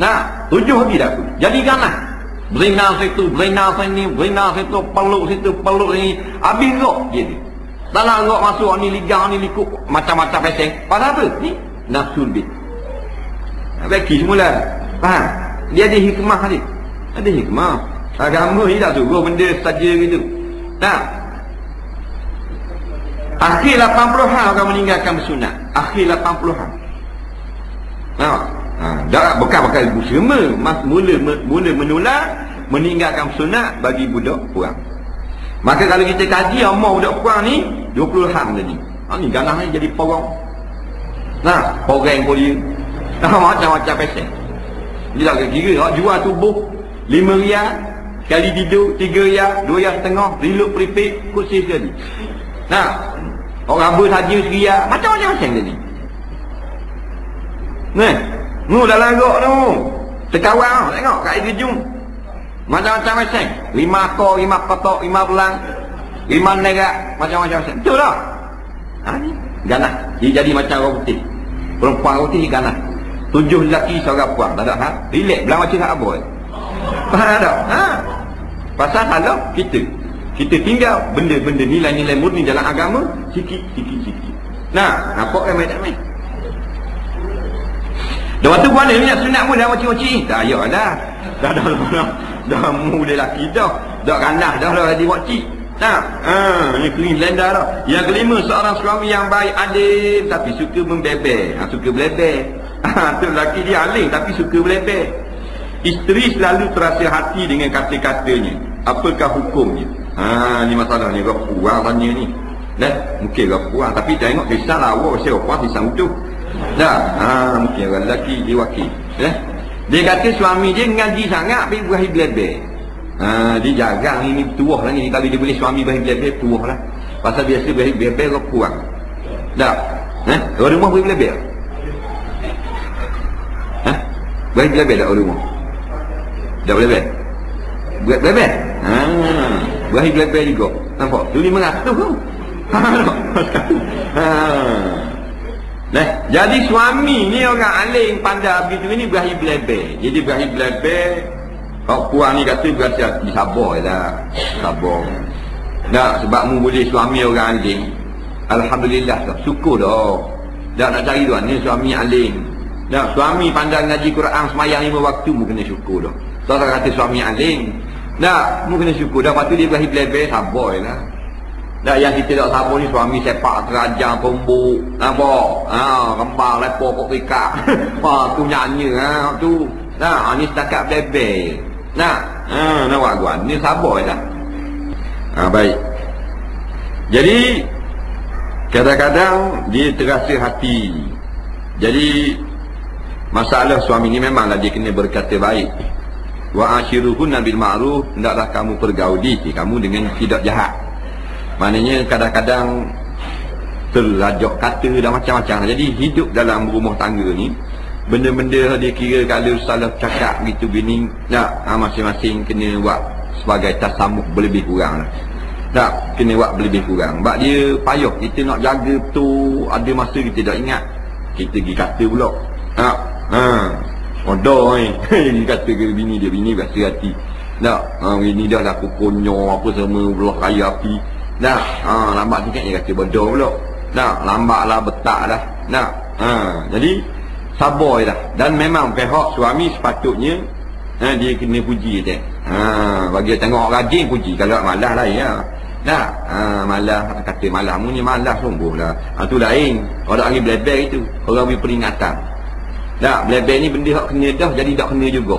Nah, 7 lagi dah tu. Jadi ganah. Berina situ, berina sini, berina situ, peluk situ, peluk sini. Habis rok je ni. Dalam rok masuk ni ligang, ni likuk, macam-macam peseng. Pasal apa? Ni nafsu lebih. Bagi semula. Faham? Dia ada hikmah ni. Ada hikmah. Agama ni tak suruh benda saja gitu. Nah, akhir 80-an orang meninggalkan bersunat. Akhir 80-an. Bukan ibu semua mula menular meninggalkan bersunat bagi budak puan. Maka kalau kita kaji umur budak puan ni 20-an tadi. Ni ganah ni jadi porong. Porang pun dia. Macam-macam pesen. Dia tak kira jual tubuh 5 riyal kali tidur 3 riyal, 2 riyal setengah, reload prepaid kursi sekali. Orang ber saja seria, macam-macam macam tadi. Dalam rok tu. Terkawal, tengok kat air kejung. Macam-macam macam. 5 akor, 5 kotak, 5 belang, 5 nerak, macam-macam macam. Betul tak? Ni ganah. Dia jadi macam orang putih. Perempuan orang putih ganah. 7 lelaki seorang puan. Tak ada hal. Relax, belang macam tak apa. Faham tak? Pasal salah kita tinggal benda-benda nilai-nilai murni dalam agama sikit. Nampak kan main tak main? Dah waktu mana ni nak sunat pun dah moci-moci. Tak payah dah. Dah muda lelaki dah. Dah ganah dah jadi moci. Ni kering lenda dah. Yang kelima, seorang suami yang baik adil tapi suka membebel. Suka belebel. Tu lelaki dia alim tapi suka belebel. Isteri selalu terasa hati dengan kata-katanya. Apakah hukumnya? Ni masalah ni. Kurang tanya ni. Mungkin kurang. Tapi tengok kisah lawa. Saya kurang kisah utuh. Mungkin orang lelaki dia wakil. Dia kata suami dia ngaji sangat tapi berakhir belebel. Dia jarang ini tuah lah ni. Kalau dia boleh suami berakhir belebel, tuah lah. Pasal biasa berakhir belebel kurang. Orang rumah berakhir belebel? Berakhir belebel tak orang rumah? Tak belebel? Belebel? Berakhir belebel juga. Nampak? Tu 500 tu. Jadi suami ni orang alim pandai begitu ni berakhir belebel. Jadi berakhir belebel. Kalau puan ni kata berasa disabar lah. Sabar. Sebab mu boleh suami orang alim. Alhamdulillah dah. Syukur dah. Nak cari tuan ni suami alim. Suami pandai ngaji Quran semayang 5 waktu mu kena syukur dah. Orang kata suami alim. Mu kena syukur dah. Lepas tu dia berakhir belebel, sabar lah. Yang kita tak sabar ni suami sepak terajang, tombok. Nampak? Rembang, lepor, kok rikak. Tu nyanyi. Tu. Ni setakat belebel. Nampak tuan. Ni sabar lah. Baik. Jadi, kadang-kadang dia terasa hati. Jadi, masalah suami ni memanglah dia kena berkata baik. Wa ashiruhunna bil ma'ruf, hendaklah kamu pergauli kamu dengan tidak jahat. Maknanya kadang-kadang terajak kata dan macam-macam. Jadi hidup dalam rumah tangga ni benda-benda dia kira kalau salah cakap gitu gini, masing-masing kena buat sebagai tasamuh berlebih kurang lah. Kena buat berlebih kurang. Sebab dia payah kita nak jaga betul, ada masa kita tak ingat. Kita pergi kata pula. Bodoh Jadi kata ke bini biasa hati. Nak, bini dah laku konyo apa semua belah kaya api. Nak, lambat sikit dia kata bodoh pula. Nak, lambatlah betak dah. Nak, jadi sabar dah. Dan memang pihak suami sepatutnya dia kena puji dia. Bagi tengok rajin puji. Kalau malas lain ya. Nak, malas kata malas mu ni malas sungguhlah. Tu lain. Orang ni belebel itu. Orang beri peringatan. Nak, belebel ni benda hak kena dah jadi tak kena juga.